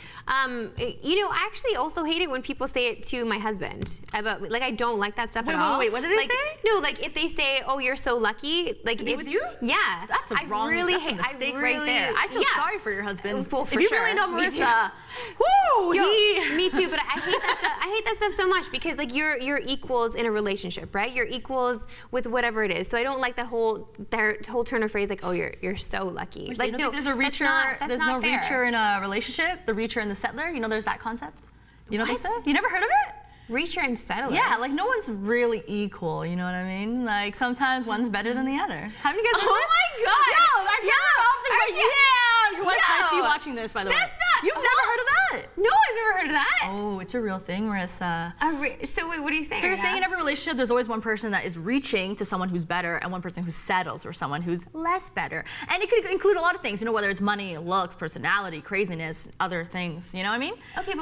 know, I actually also hate it when people say it to my husband about, like, I don't like that stuff at all. Wait, what did they say? No, like if they say, "Oh, you're so lucky," like to be with you? Yeah, That's a wrong. That's a mistake right there. I feel sorry for your husband. Well, for if you sure. really know Me too. Marissa, whoo, me too. But I hate that stuff. I hate that stuff so much because like you're equals in a relationship, right? You're equals with whatever it is. So I don't like the whole turn of phrase like, "Oh, you're so lucky." Like, Like, you no, don't think there's a that's reacher. not- that's There's not no fair. reacher in a relationship. The reacher and the settler. You know, there's that concept. You know What? that stuff? You never heard of it? Reacher and settler. Yeah, like no one's really equal. You know what I mean? Like sometimes one's better than the other. Have you guys? Oh my God! Yo, our camera off is like, yeah. Your wife might be Yo. watching this, by the way. That's not- You've never heard of that? No, I've never heard of that. Oh, it's a real thing, Marissa. So wait, what are you saying? So you're right saying now? in every relationship, there's always one person that is reaching to someone who's better and one person who settles for someone who's less better. And it could include a lot of things, you know, whether it's money, looks, personality, craziness, other things. You know what I mean? Okay,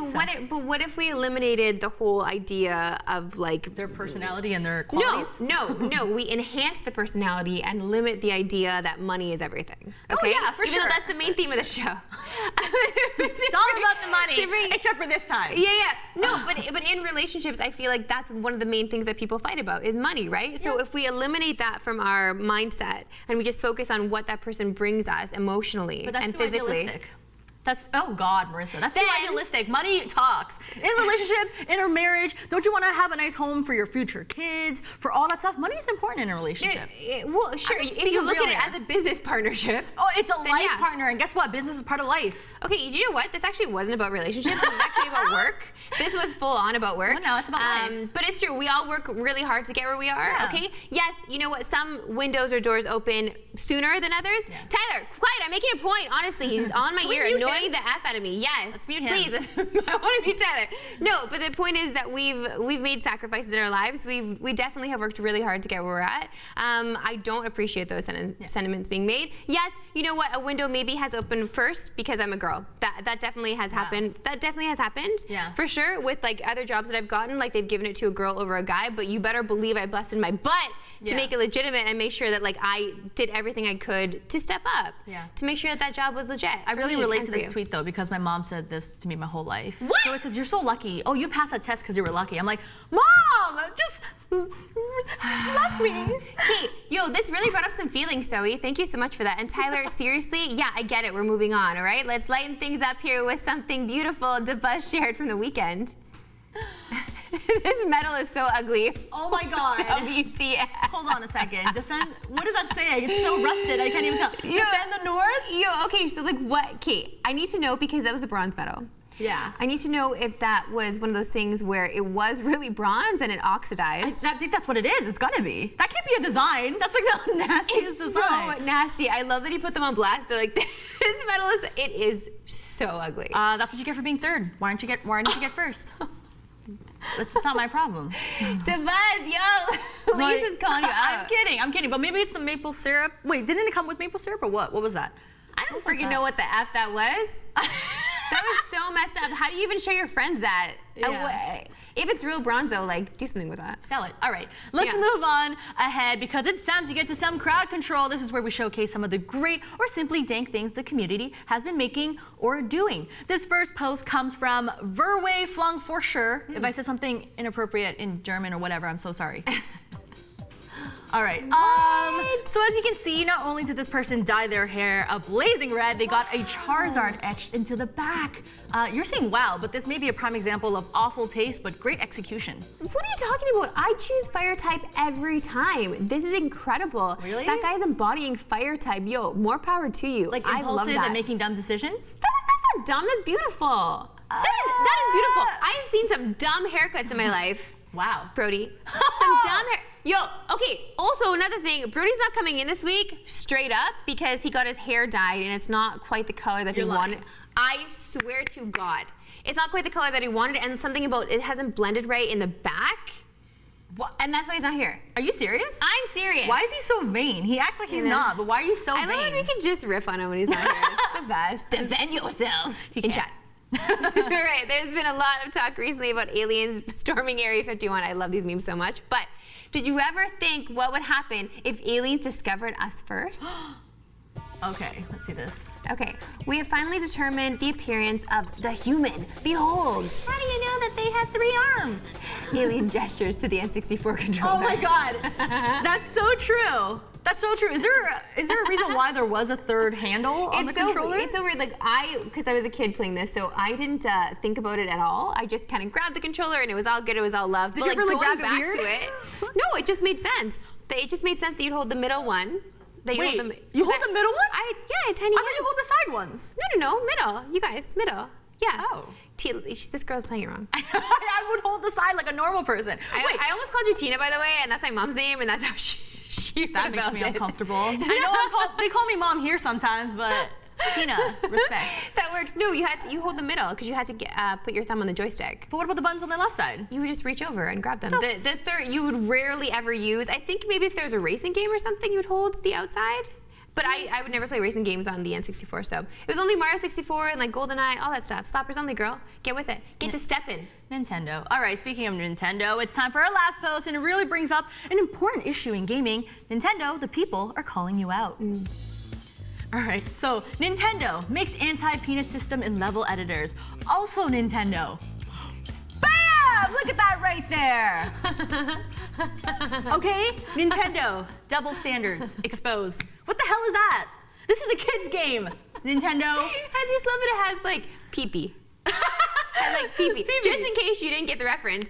but what if we eliminated the whole idea of like Their personality and their qualities? No. We enhance the personality and limit the idea that money is everything. Oh, Okay? yeah, for Even sure. though that's the main theme of the show. It's all about the money, to bring- except for this time. Yeah. No, but in relationships, I feel like that's one of the main things that people fight about is money, right? So if we eliminate that from our mindset and we just focus on what that person brings us emotionally But that's and too physically. idealistic. That's, oh God, Marissa, that's too Then- idealistic. Money talks. In a relationship, in a marriage, don't you want to have a nice home for your future kids, for all that stuff? Money is important in a relationship. Well, sure. I'm just If you being look at real it here. as a business partnership. Oh, it's a Then life yeah. partner, and guess what? Business is part of life. Okay, you know what? This actually wasn't about relationships. This was actually about work. This was full on about work. Well, no, it's about life. But it's true. We all work really hard to get where we are. Yeah. Okay. Yes. You know what? Some windows or doors open sooner than others. Yeah. Tyler, quiet. I'm making a point. Honestly, he's on my Can we ear, mute annoying him? the f out of me. Yes. Let's mute him. Please. I want to mute Tyler. No, but the point is that we've made sacrifices in our lives. We definitely have worked really hard to get where we're at. I don't appreciate those sentiments being made. Yes. You know what? A window maybe has opened first because I'm a girl. That definitely has happened. That definitely has happened. Yeah. For sure. With like other jobs that I've gotten, like they've given it to a girl over a guy, but you better believe I busted my butt to Yeah. make it legitimate and make sure that like I did everything I could to step up. Yeah. To make sure that job was legit. I really for me relate and to for this you. tweet though, because my mom said this to me my whole life. What? So it says, you're so lucky. Oh, you passed that test because you were lucky. I'm like, Mom, just love me. Hey, yo, this really brought up some feelings, Zoe. Thank you so much for that. And Tyler, seriously, yeah, I get it. We're moving on, all right? Let's lighten things up here with something beautiful DeBuzz shared from the weekend. This medal is so ugly. Oh my God. WTF. Hold on a second. Defend, what does that say? It's so rusted, I can't even tell. Defend the North? Yo, okay, so like what? Okay, I need to know because that was a bronze medal. Yeah. I need to know if that was one of those things where it was really bronze and it oxidized. I think that's what it is. It's gotta be. That can't be a design. That's like the nastiest It's design. so nasty. I love that he put them on blast. They're like, this medal is, it is so ugly. That's what you get for being third. Why didn't you get first? That's not my problem. DeBuzz, yo, Lisa's calling you out. I'm kidding. But maybe it's the maple syrup. Wait, didn't it come with maple syrup or what? What was that? I don't freaking know what the F that was. That was so messed up. How do you even show your friends that? Yeah. If it's real bronze though, like do something with that. Sell it. All right, let's move on ahead because it's time to get to some crowd control. This is where we showcase some of the great or simply dank things the community has been making or doing. This first post comes from Verway Flung for sure. If I said something inappropriate in German or whatever, I'm so sorry. All right. So as you can see, not only did this person dye their hair a blazing red, they got a Charizard etched into the back. You're saying wow, but this may be a prime example of awful taste, but great execution. What are you talking about? I choose fire type every time. This is incredible. Really? That guy's embodying fire type. Yo, more power to you. Like I love impulsive that. and making dumb decisions? That's not dumb, that's beautiful. That is beautiful. I've seen some dumb haircuts in my life. Wow. Brody. Some dumb hair. Yo, okay, also another thing, Brody's not coming in this week straight up because he got his hair dyed and it's not quite the color that he wanted. I swear to God, it's not quite the color that he wanted and something about it hasn't blended right in the back. And that's why he's not here. Are you serious? I'm serious. Why is he so vain? He acts like he's not, but why are you so vain? I love when we can just riff on him when he's not here. It's the best. Defend yourself in chat. All right, there's been a lot of talk recently about aliens storming Area 51. I love these memes so much. But did you ever think what would happen if aliens discovered us first? Okay, let's see this. Okay, we have finally determined the appearance of the human. Behold. How do you know that they have 3 arms? Alien gestures to the N64 controller. Oh my God, that's so true. That's so true. Is there a reason why there was a third handle on the controller? It's so weird. Like because I was a kid playing this, so I didn't think about it at all. I just kind of grabbed the controller and it was all good. It was all love. Did you really grab it back weird? to it? No, it just made sense. It just made sense that you'd hold the middle one. Wait, you hold the middle one? Yeah, tiny. I thought you hold the side ones. No, middle. You guys, middle. Yeah. Oh. This girl's playing it wrong. I would hold the side like a normal person. Wait, I almost called you Tina, by the way, and that's my mom's name, and that's how she that makes me uncomfortable. I know they call me mom here sometimes, but Tina, respect. That works. No, you hold the middle because you had to put your thumb on the joystick. But what about the buttons on the left side? You would just reach over and grab them. The third you would rarely ever use. I think maybe if there was a racing game or something, you'd hold the outside. But I would never play racing games on the N64, so it was only Mario 64 and like GoldenEye, all that stuff. Slappers only, girl. Get with it. Get to steppin'. Nintendo. All right, speaking of Nintendo, it's time for our last post, and it really brings up an important issue in gaming. Nintendo, the people are calling you out. All right, so Nintendo makes anti-penis system in level editors. Also Nintendo. Bam! Look at that right there. Okay, Nintendo, double standards exposed. What the hell is that? This is a kid's game, Nintendo. I just love that it has like pee-pee. Has like pee-pee. Just in case you didn't get the reference.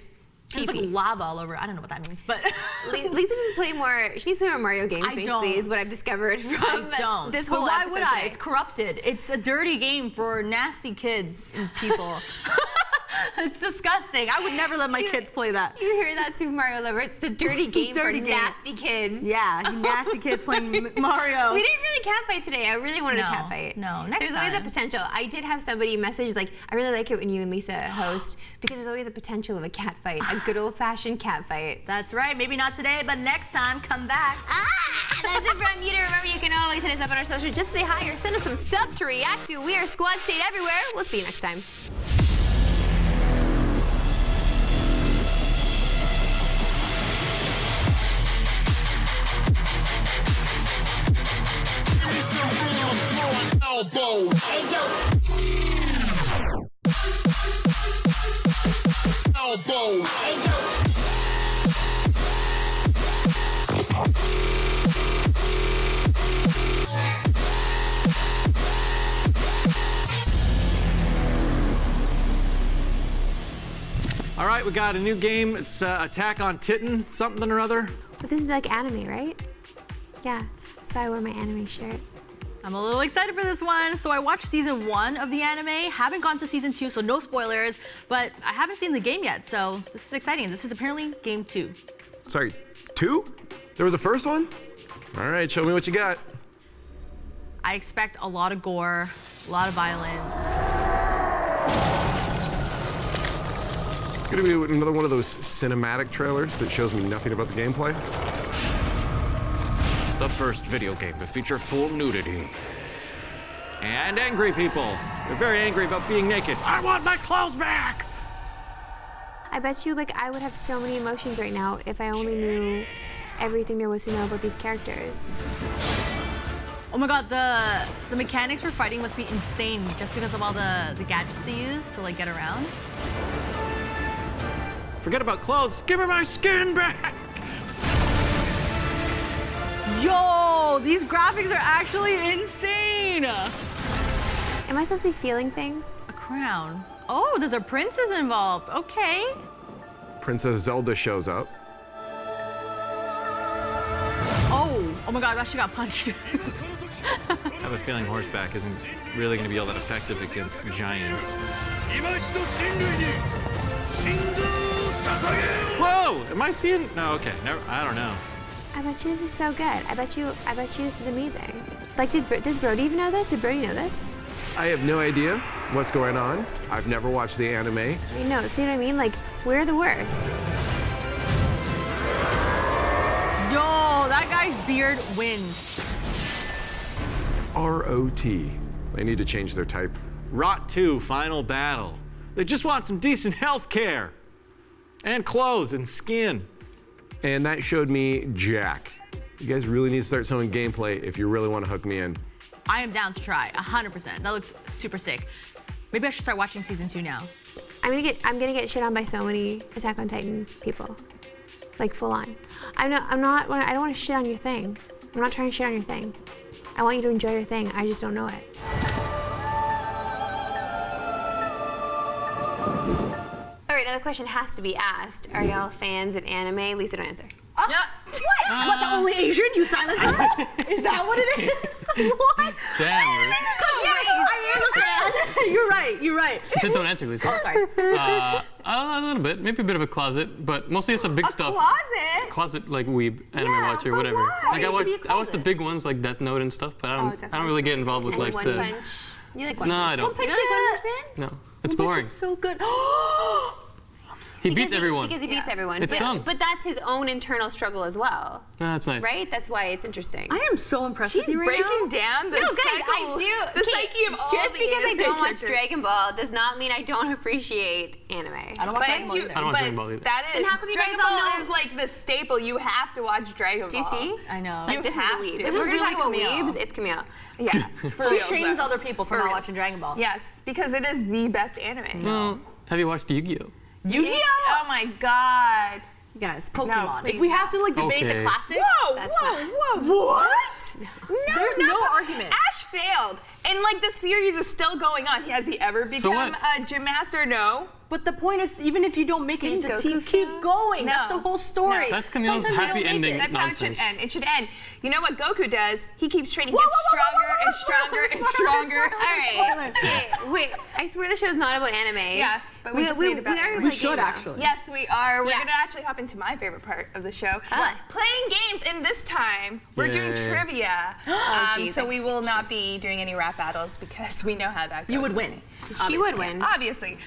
There's like lava all over. I don't know what that means, but Lisa needs to play more. She needs to play more Mario games. I basically, don't. is what I've discovered from this whole why episode would I? today. It's corrupted. It's a dirty game for nasty kids and people. It's disgusting. I would never let my kids play that. You hear that, Super Mario Lover? It's a dirty game for nasty kids. Yeah, you nasty kids playing Mario. We didn't really catfight today. I really wanted a catfight. No, next There's always a potential. I did have somebody message like, I really like it when you and Lisa host because there's always a potential of a catfight, a good old-fashioned catfight. That's right. Maybe not today, but next time, come back. That's it from you. Remember, you can always hit us up on our socials. Just say hi or send us some stuff to react to. We are Squad State everywhere. We'll see you next time. Elbows. Hey, yo. Elbows. Hey, yo. All right, we got a new game. It's Attack on Titan, something or other. But this is like anime, right? Yeah, so I wore my anime shirt. I'm a little excited for this one. So I watched season 1 of the anime, haven't gone to season 2, so no spoilers, but I haven't seen the game yet, so this is exciting. This is apparently game 2. Sorry, 2? There was a first one? All right, show me what you got. I expect a lot of gore, a lot of violence. It's gonna be another one of those cinematic trailers that shows me nothing about the gameplay. The first video game to feature full nudity. And angry people. They're very angry about being naked. I want my clothes back! I bet you, like, I would have so many emotions right now if I only knew everything there was to know about these characters. Oh my god, the mechanics for fighting must be insane just because of all the gadgets they use to like get around. Forget about clothes. Give her my skin back. Yo, these graphics are actually insane. Am I supposed to be feeling things? A crown. Oh, there's a princess involved. Okay. Princess Zelda shows up. Oh my god, that she got punched. I have a feeling horseback isn't really going to be all that effective against giants. Whoa! Am I seeing? No, okay. Never, I don't know. I bet you this is so good. I bet you this is amazing. Like, does Brody even know this? Did Brody know this? I have no idea what's going on. I've never watched the anime. I know, see what I mean? Like, we're the worst. Yo, that guy's beard wins. ROT. They need to change their type. Rot 2, final battle. They just want some decent health care. And clothes and skin. And that showed me Jack. You guys really need to start showing gameplay if you really want to hook me in. I am down to try, 100%. That looks super sick. Maybe I should start watching season 2 now. I'm gonna get shit on by so many Attack on Titan people. Like, full on. I don't want to shit on your thing. I'm not trying to shit on your thing. I want you to enjoy your thing. I just don't know it. All right, now the question has to be asked. Are y'all fans of anime? Lisa, don't answer. What? What, the only Asian? You silenced her? Is that what it is? What? Damn. I am a fan. You're right. She said don't answer, Lisa. Oh, sorry. A little bit, maybe a bit of a closet, but mostly it's some big stuff. Closet? Closet, like weeb, anime watcher, whatever. why? Like I watch the big ones like Death Note and stuff, but I don't really get involved with like One the. Punch. You like One No, Punch? I don't. One Punch, you like One Punch Man? No, it's boring. So good. He beats everyone. Because he beats everyone. It's dumb. But that's his own internal struggle as well. That's nice. Right? That's why it's interesting. I am so impressed with She's you right breaking now. down the No, guys, I do. the psyche of all just the because I anime don't watch characters. Dragon Ball does not mean I don't appreciate anime. I don't watch But Dragon Ball if you, either. I don't watch but Dragon Ball either. that is Then how come you Dragon guys all Ball know? is like the staple. You have to watch Dragon Do you Ball. see? I know. Like, You this is have a weeb. to. If This we're is gonna talk about really Camille. weebs, it's Camille. Yeah, for She real. shames other people for not real. watching Dragon Ball. Yes, because it is the best anime. Well, have you watched Yu-Gi-Oh? Yu-Gi-Oh! Oh my god. Guys, Pokemon. please If we have to like debate Okay. the classics, What? No, there's no argument. Ash failed, and like the series is still going on. Has he ever become what? a gym master? No. But the point is, even if you don't make it, Didn't it's a Goku team. Keep fail? going. No. That's the whole story. That's Camille's Sometimes you happy don't make ending. it. That's Nonsense. how it should end. It should end. You know what Goku does? He keeps training, Whoa, gets whoa, whoa, stronger whoa, and whoa, stronger whoa, and whoa, stronger. whoa, All right. Okay, wait. I swear the show's not about anime. Yeah, but we just made it about are gonna anime. We play should game now. actually. Yes, we are. We're Yeah. gonna actually hop into my favorite part of the show. What? Playing games, and this time we're doing Yay. trivia. geez. So we will not be doing any rap battles because we know how that goes. You would win. She would win. Obviously.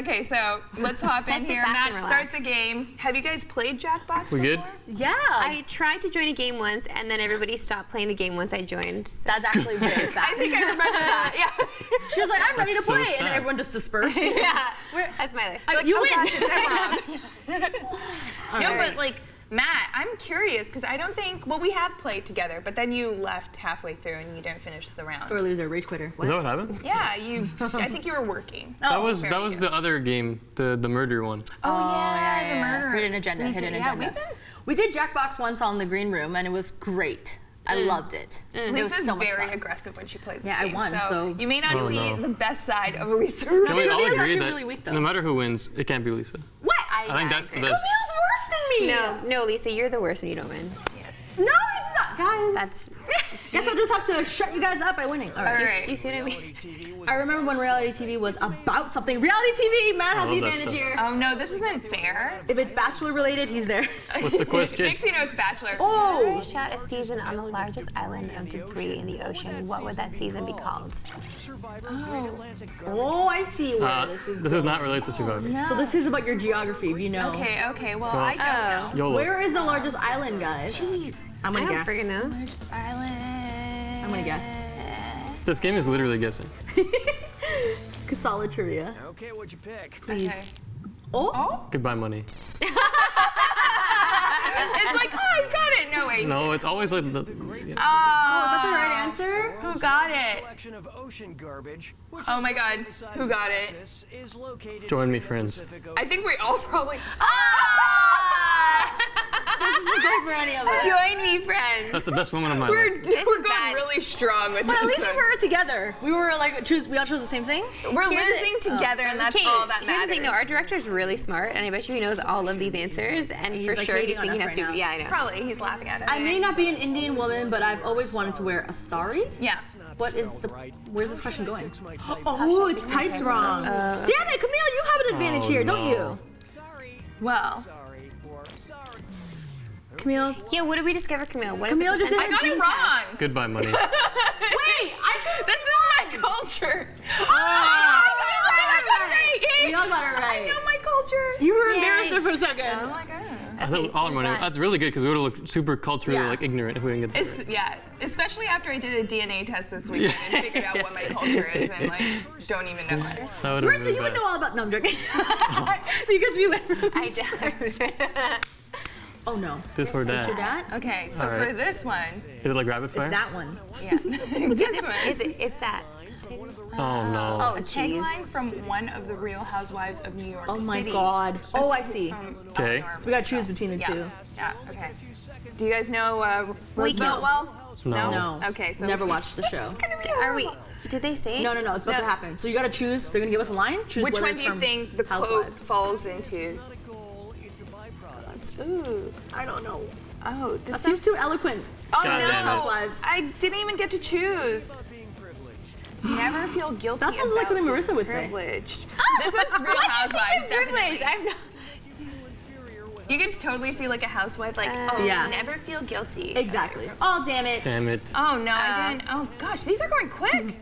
Okay, so let's hop in Let's sit here. back Matt, and start relax. the game. Have you guys played Jackbox We good? before? Yeah. I tried to join a game once, and then everybody stopped playing the game once I joined. So. That's actually very fast. I think I remember that. Yeah. She was like, I'm ready to That's so play. And then sad. everyone just dispersed. Yeah, that's my life. You Oh win. gosh, it's Emma. No, right. but like, Matt, I'm curious because I don't think, well, we have played together, but then you left halfway through and you didn't finish the round. Sore loser, rage quitter. Is that what happened? Yeah, I think you were working. That was the other game, the murder one. Oh, yeah, the murder. Hidden agenda. Hidden Yeah, agenda. We did Jackbox once on the green room, and it was great. I loved it. It was Lisa's so much very fun. aggressive when she plays Yeah, I this game, won, so- you may not Oh, see no. the best side of Lisa. Can we all Trivia is agree actually that really weak, though. no matter who wins, it can't be Lisa? What? I think that's the agree. best. Camille's worse than me. No, Lisa, you're the worst when you don't win. No, it's not, guys. That's. Guess I'll just have to shut you guys up by winning. All right. All right. Do you see what I mean? I remember when reality TV was about something. Reality TV, Matt has I the love that advantage stuff. here. Oh, no, this isn't fair. If it's Bachelor related, he's there. What's the question? Nixie knows Bachelor. Oh! Shot a season on the largest island of debris in the ocean. What would that season be called? Oh, I see where this is This is not related to Survivor. So this is about your geography, if you know. Okay, well, I don't know. YOLO. Where is the largest island, guys? I'm I gonna don't guess. freaking know. Island. I'm gonna guess. This game is literally guessing. Solid trivia. Okay, what'd you pick? Please. Okay. Oh? Goodbye, money. It's like, oh, I got it. No, wait. No, it's always like the. Is that the right answer? Who got it? Oh my God. Who got it? Join me, friends. I think we all probably. This isn't going for any of us. Join me, friends. That's the best moment of my We're life. going really strong with But this at least one. we were together. We were like, we all chose the same thing? We're Here's losing together, and that's Okay, all that here's the matters. thing though, our director's really smart, and I bet you he knows all of these answers, and He's, for like, sure hating he's on thinking us how right stupid. now. Yeah, I know. Probably, he's laughing at us. I may not be an Indian woman, but I've always wanted to wear a sari. Yeah. What is the, where's this question going? Oh, it's typed wrong. Damn it, Camille, you have an advantage here, don't you? Well, Camille? Yeah, what did we discover, Camille? What is Camille the just did I got it wrong. Goodbye, money. Wait, I chose This is my culture. Oh, I got it right. We all got it right. I know my culture. You were Yay. embarrassed there for a second. Oh my God. I thought all money. That's really good because we would have looked super culturally like ignorant if we didn't get that. Yeah, especially after I did a DNA test this weekend and figured out what my culture is and like don't even know it. That would have been Marissa, really you would bad. know all about, no, I'm joking. Because we went from I don't. Oh no. This or that. This or that? Okay, so All for right. this one, Is it like rapid fire? It's that one. yeah, this one. It's that. Oh no. Oh, A jeez. tagline from one of the Real Housewives of New York Oh my City. god. Oh, I see. Okay. So we gotta choose between the two. Yeah, okay. Do you guys know We Roosevelt well? No. No. Okay, so Never watched the show. Are we? Did they say? No, it's about to happen. So you gotta choose. They're gonna give us a line. Choose which whether one it's do you from think the quote Housewives. falls into? Ooh. I don't know. Oh, this That seems too eloquent. Oh God no! damn it. Housewives. I didn't even get to choose. Never feel guilty. That sounds like about something Marissa being would say. privileged. This is Real Housewives, Privilege. definitely. I'm not. You can totally see like a housewife, like, oh, Yeah. never feel guilty. Exactly. Oh, damn it. Damn it. Oh no, I didn't. Oh gosh, these are going quick.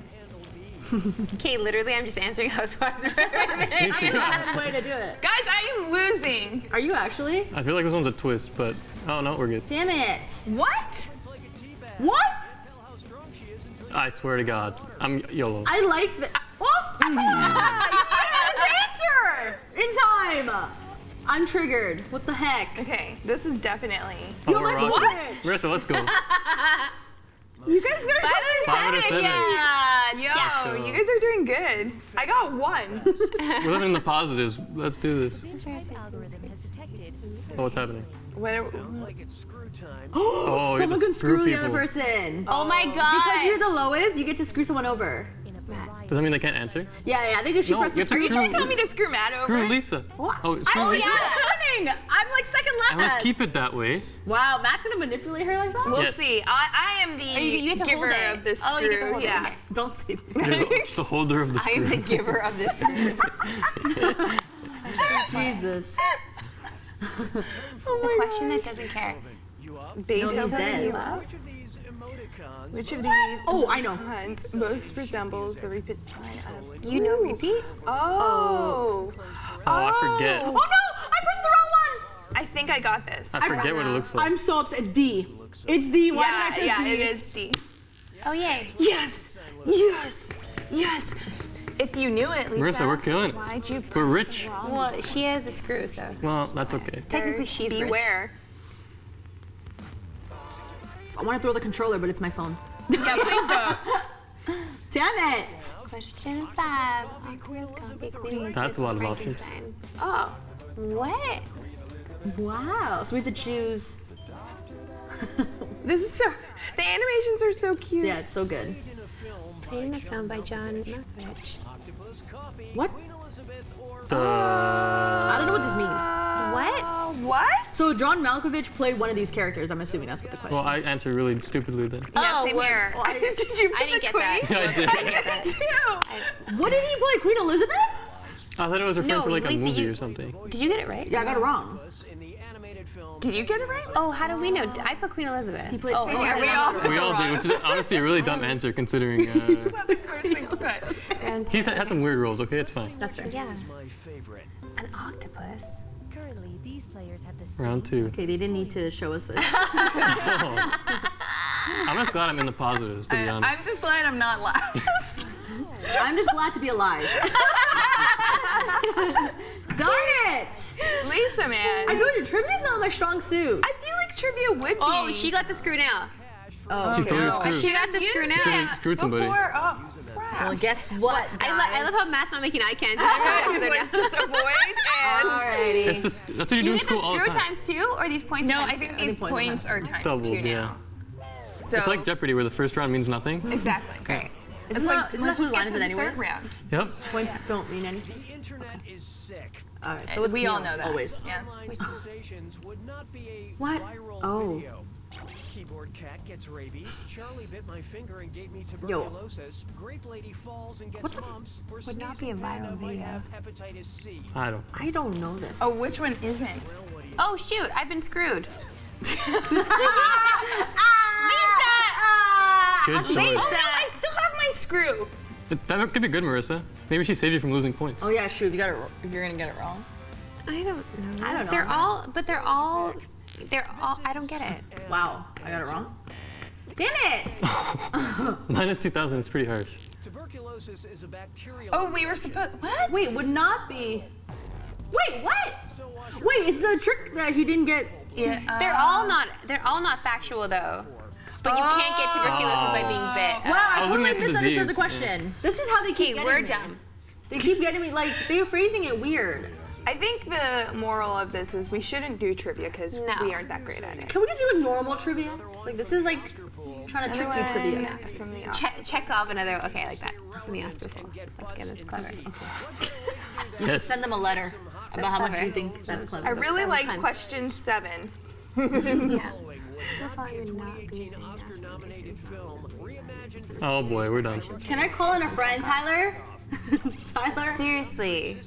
Okay, literally, I'm just answering housewives. Me too. That's the way to do it. Guys, I am losing. Are you actually? I feel like this one's a twist, but oh no, we're good. Damn it. What? What? I swear to God, I'm YOLO. I like the. Oh! You answer in time. I'm triggered. What the heck? Okay, this is definitely. Oh, You're we're my rocking. what? Marissa, let's go. You guys are. 5 out of 7. Yeah. Yo, go. you guys are doing good. I got 1. We're living in the positives. Let's do this. Oh, what's happening? What? Oh, you Someone get to can screw the people. other person. Oh my god. Because you're the lowest, you get to screw someone over. Does that mean they can't answer? Yeah, I think if she No, presses you have to Are you trying to Screw- tell me to screw Matt over? Screw Lisa. What? Oh, screw Oh Lisa. yeah, winning. I'm like second last. And let's keep it that way. Wow, Matt's gonna manipulate her like that? We'll Yes. see. I am the you get to giver hold it. of the screw. Oh, you get to hold it. Yeah. Don't say that. You're the holder of the I am screw. the giver of this. Jesus. The question that doesn't care. Beethoven. he's dead. Which of these Oh, I know. emoticons most resembles the repeat sign of? You know repeat? Oh. Oh, I forget. Oh no! I pressed the wrong one! I think I got this. I forget what it looks like. I'm so upset. It's D. It's D. Why Yeah, did I yeah, press D? it is D. Oh yay. Yes, yes, yes. If you knew it, Lisa. Marissa, we're killing it. Why'd you We're press rich. the wrong Well, she has the screws though. Well, that's okay. Technically, she's rich. Beware. I want to throw the controller, but it's my phone. Yeah, please don't. Damn it! Question 5. Awkward coffee queen. That's a lot of options. Frankenstein. Oh. What? Wow. So we have to choose. This is so. The animations are so cute. Yeah, it's so good. Played in a film by John Malkovich. What? The... I don't know what this means. What? What? So John Malkovich played one of these characters. I'm assuming that's what the question. Well, I answered really stupidly then. Yeah, Oh, same whoops. here. Well, Did you I pick didn't the get queen? that. Yeah, I did. I didn't get that. Too. What did he play? Queen Elizabeth? I thought it was referring No, to like a Lisa, movie you- or something. Did you get it right? Yeah, I got it wrong. Did you get it right? Oh, how do we know? I put Queen Elizabeth. He played. Oh, Same oh, here. I We know. all put We all did, which is honestly a really dumb answer considering That's the first thing to put. And he's had some weird roles. Okay, it's fine. That's fair. yeah. An octopus. Currently, these players have the Round 2. Okay, they didn't need to show us this. I'm just glad I'm in the positives, to be honest. I'm just glad I'm not last. I'm just glad to be alive. Darn it! Lisa, man. I told you, trivia's not my strong suit. I feel like trivia would be. Oh, she got the screw now. Oh, She's totally screwed. She got the screw now. She screwed somebody. Before, oh, well, guess what, I love how Matt's not making eye contact. He's like, just avoid and... Alrighty. That's what you do in school all the screw time. times 2 or these points? No, are times I think 2? these points are times Doubled, 2 now. yeah. So, It's like Jeopardy where the first round means nothing. Exactly. Great. Isn't that whose line is it anyways? Third round. Yep. Points don't mean anything. The internet is sick. Alright, so it's We all Camille, know that. Always. Yeah. Sensations would not be a What? viral Oh. video. Keyboard cat gets rabies. Charlie bit my finger and gave me tuberculosis. Grape lady falls and gets mumps. Or Would not be a sneezing panda viral might video. have hepatitis C. I don't. I don't know this. Oh, which one isn't? Oh shoot, I've been screwed. Good choice. Oh no, I still have my screw. That could be good, Marissa. Maybe she saved you from losing points. Oh yeah, shoot, if you're gonna get it wrong. I don't know. I don't know. They're all, I don't get it. Wow, I got it wrong. Damn it! Minus 2,000 is pretty harsh. Tuberculosis is a bacterial. Oh, we were supposed. What? Wait, would not be. Wait, what? Wait, is the trick that he didn't get? Yeah. They're all not factual though. But you can't get tuberculosis by being bit. Wow, I was totally looking at the misunderstood disease. the question. This is how they keep Okay, getting we're me. dumb. They keep getting me, like, they're phrasing it weird. I think the moral of this is we shouldn't do trivia because No. we aren't that great at it. Can we just do like normal trivia? Like, this is like trying to trick you trivia. From the Check off another. Okay, I like that. From the Oscar poll. That's good. That's clever. Yes. Send them a letter about how much clever. you think that's clever. I really That was liked fun. question 7. Yeah. Oh boy, we're done. Can I call in a friend, Tyler? Tyler? Seriously.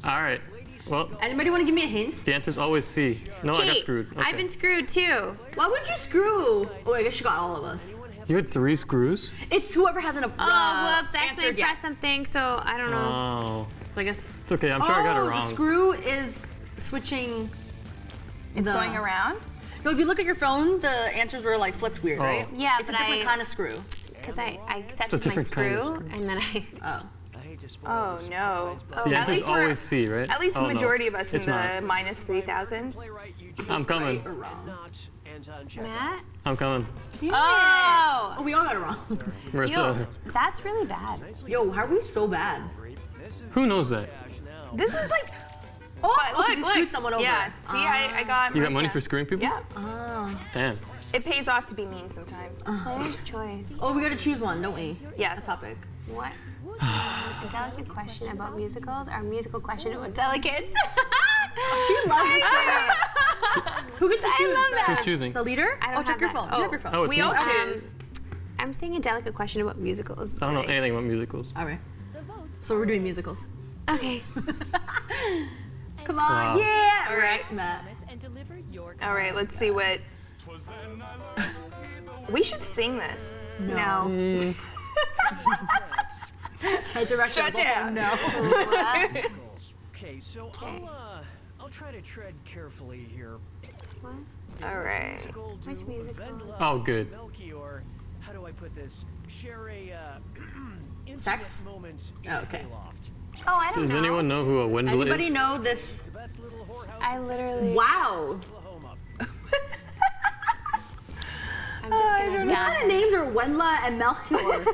All right. Well, Anybody want to give me a hint? the answer's always C. No, I got Kate, screwed. Okay. I've been screwed too. Why would you screw? Oh, I guess you got all of us. You had 3 screws? It's whoever hasn't Oh, whoops! I accidentally answered yet. pressed something, so I don't know. Oh. So I guess. It's okay. I'm sure I got it The wrong. screw is switching. It's going around? No, if you look at your phone, the answers were like flipped weird, Oh. right? Yeah, It's a but different kind of screw. Because I It's a accepted my different kind of screw, and then I. Oh. Oh no. The at answer's least we're always C, right? at least the Oh, no. majority of us in It's the not. minus 3,000s. I'm coming. Right or wrong? Matt? I'm coming. Oh! Oh, we all got it wrong. Marissa. Yo, that's really bad. Yo, how are we so bad? Who knows that? This is like. Oh, But look, you look. screwed someone over. Yeah. See, I got. You got Marissa. money for screwing people? Yeah. Oh. Damn. It pays off to be mean sometimes. Player's choice. Oh, we gotta choose one, don't we? Yes. A topic. What? A delicate question about musicals or a musical question about delicates? She loves this. Who gets to choose? love that. Who's choosing? The leader? I don't check have your that. phone. Oh. You have your phone. Oh, it's We me? all I choose. I'm saying a delicate question about musicals. don't know Like- anything about musicals. All right. So we're doing musicals. Okay. Come on. Wow. Yeah. All right. Matt. All right, let's see what. We should sing this. No. Direction. Shut down. No. Okay, so I'll try to tread carefully here. All right. Which musical? Oh, good. Melchior, how do I put this? Share a Sex? moment. Oh, okay. Oh, I don't Does know. anyone know who a Wendell Anybody is? know this? I literally. Wow. I'm just gonna What kind of names are Wendla and Melchior?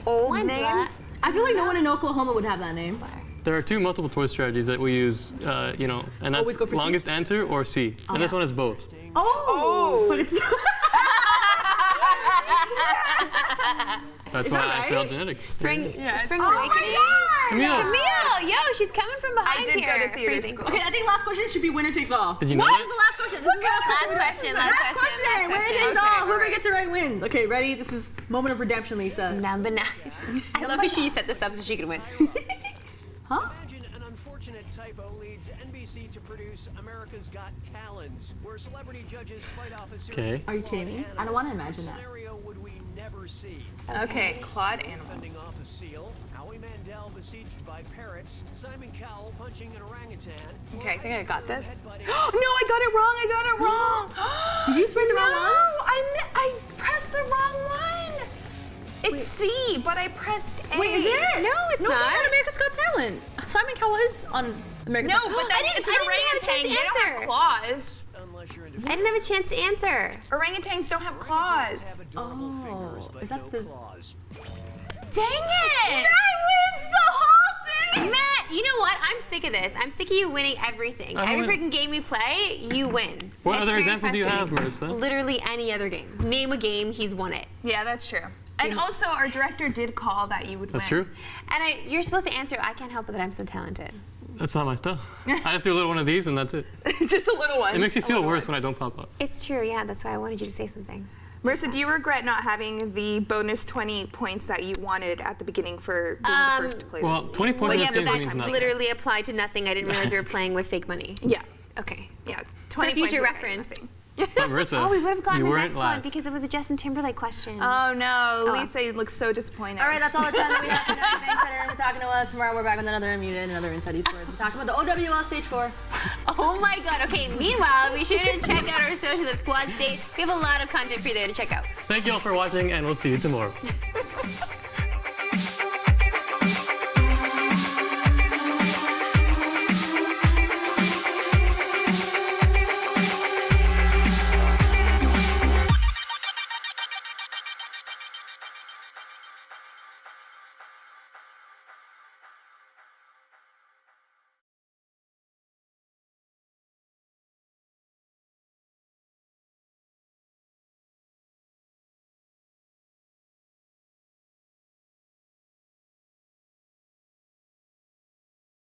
Old When's names. that? I feel like no one in Oklahoma would have that name. There are 2 multiple choice strategies that we use, and Always that's go for C? longest answer or C. And this one is both. Oh. But it's. That's Is why that I right? failed genetics. Spring Oh Awakening. Camille. Camille, yo, she's coming from behind I did here. go to theater Freezing. school. Okay, I think last question should be winner takes all. Did you know What? that? This is the last question. This is the last question. Last question. Winner takes all. Whoever gets it right wins. Okay, ready? This is moment of redemption, Lisa. Number 9. I love how she set this up so she could win. Huh? Imagine an unfortunate typo leads NBC to produce America's Got Talents, where celebrity judges fight off a series Okay. of Are you kidding me? I don't want to imagine that. scenario would we never see. Okay, Claude animals. Fending off a seal, Howie Mandel besieged by parrots, Simon Cowell punching an orangutan. Okay, I think I got this. Headbutting No, I got it wrong. I got it wrong. Did you spray the wrong one? No, I pressed the wrong one. It's C, but I pressed A. Wait, is it? No, it's No, not. he's on America's Got Talent. Simon Cowell is on America's No, Got Talent. but then it's an I didn't have a chance orangutan. to They don't have answer. claws. I didn't have a chance to answer. Orangutans don't have claws. Oh, is that the... Dang it! That wins the whole thing! Matt, you know what? I'm sick of this. I'm sick of you winning everything. I Every win. freaking game we play, you win. What It's other very example do you have, frustrating. Marissa? Literally any other game. Name a game, he's won it. Yeah, that's true. And also, our director did call that you would That's win. true. And you're supposed to answer, I can't help it that I'm so talented. That's not my stuff. I just do a little one of these and that's it. Just a little one. It makes you feel worse when I don't pop up. It's true, yeah, that's why I wanted you to say something. Marissa, do you regret not having the bonus 20 points that you wanted at the beginning for being the first to play Well, this? 20 points Well, in yeah, this but game means that nothing. literally applied to nothing. I didn't realize we were playing with fake money. Yeah, Okay. yeah. For 20 future points reference. But Marissa, Oh, we would have gotten you the weren't next one last. because it was a Justin Timberlake question. Oh no, Oh. Lisa looks so disappointed. All right, that's all the time that we have tonight. Thanks, everyone, for talking to us. Tomorrow we're back with another Unmuted, another Inside Esports. We're talking about the OWL Stage 4. Oh my god. Okay, meanwhile, be sure to check out our socials at Squad State. We have a lot of content for you there to check out. Thank you all for watching and we'll see you tomorrow.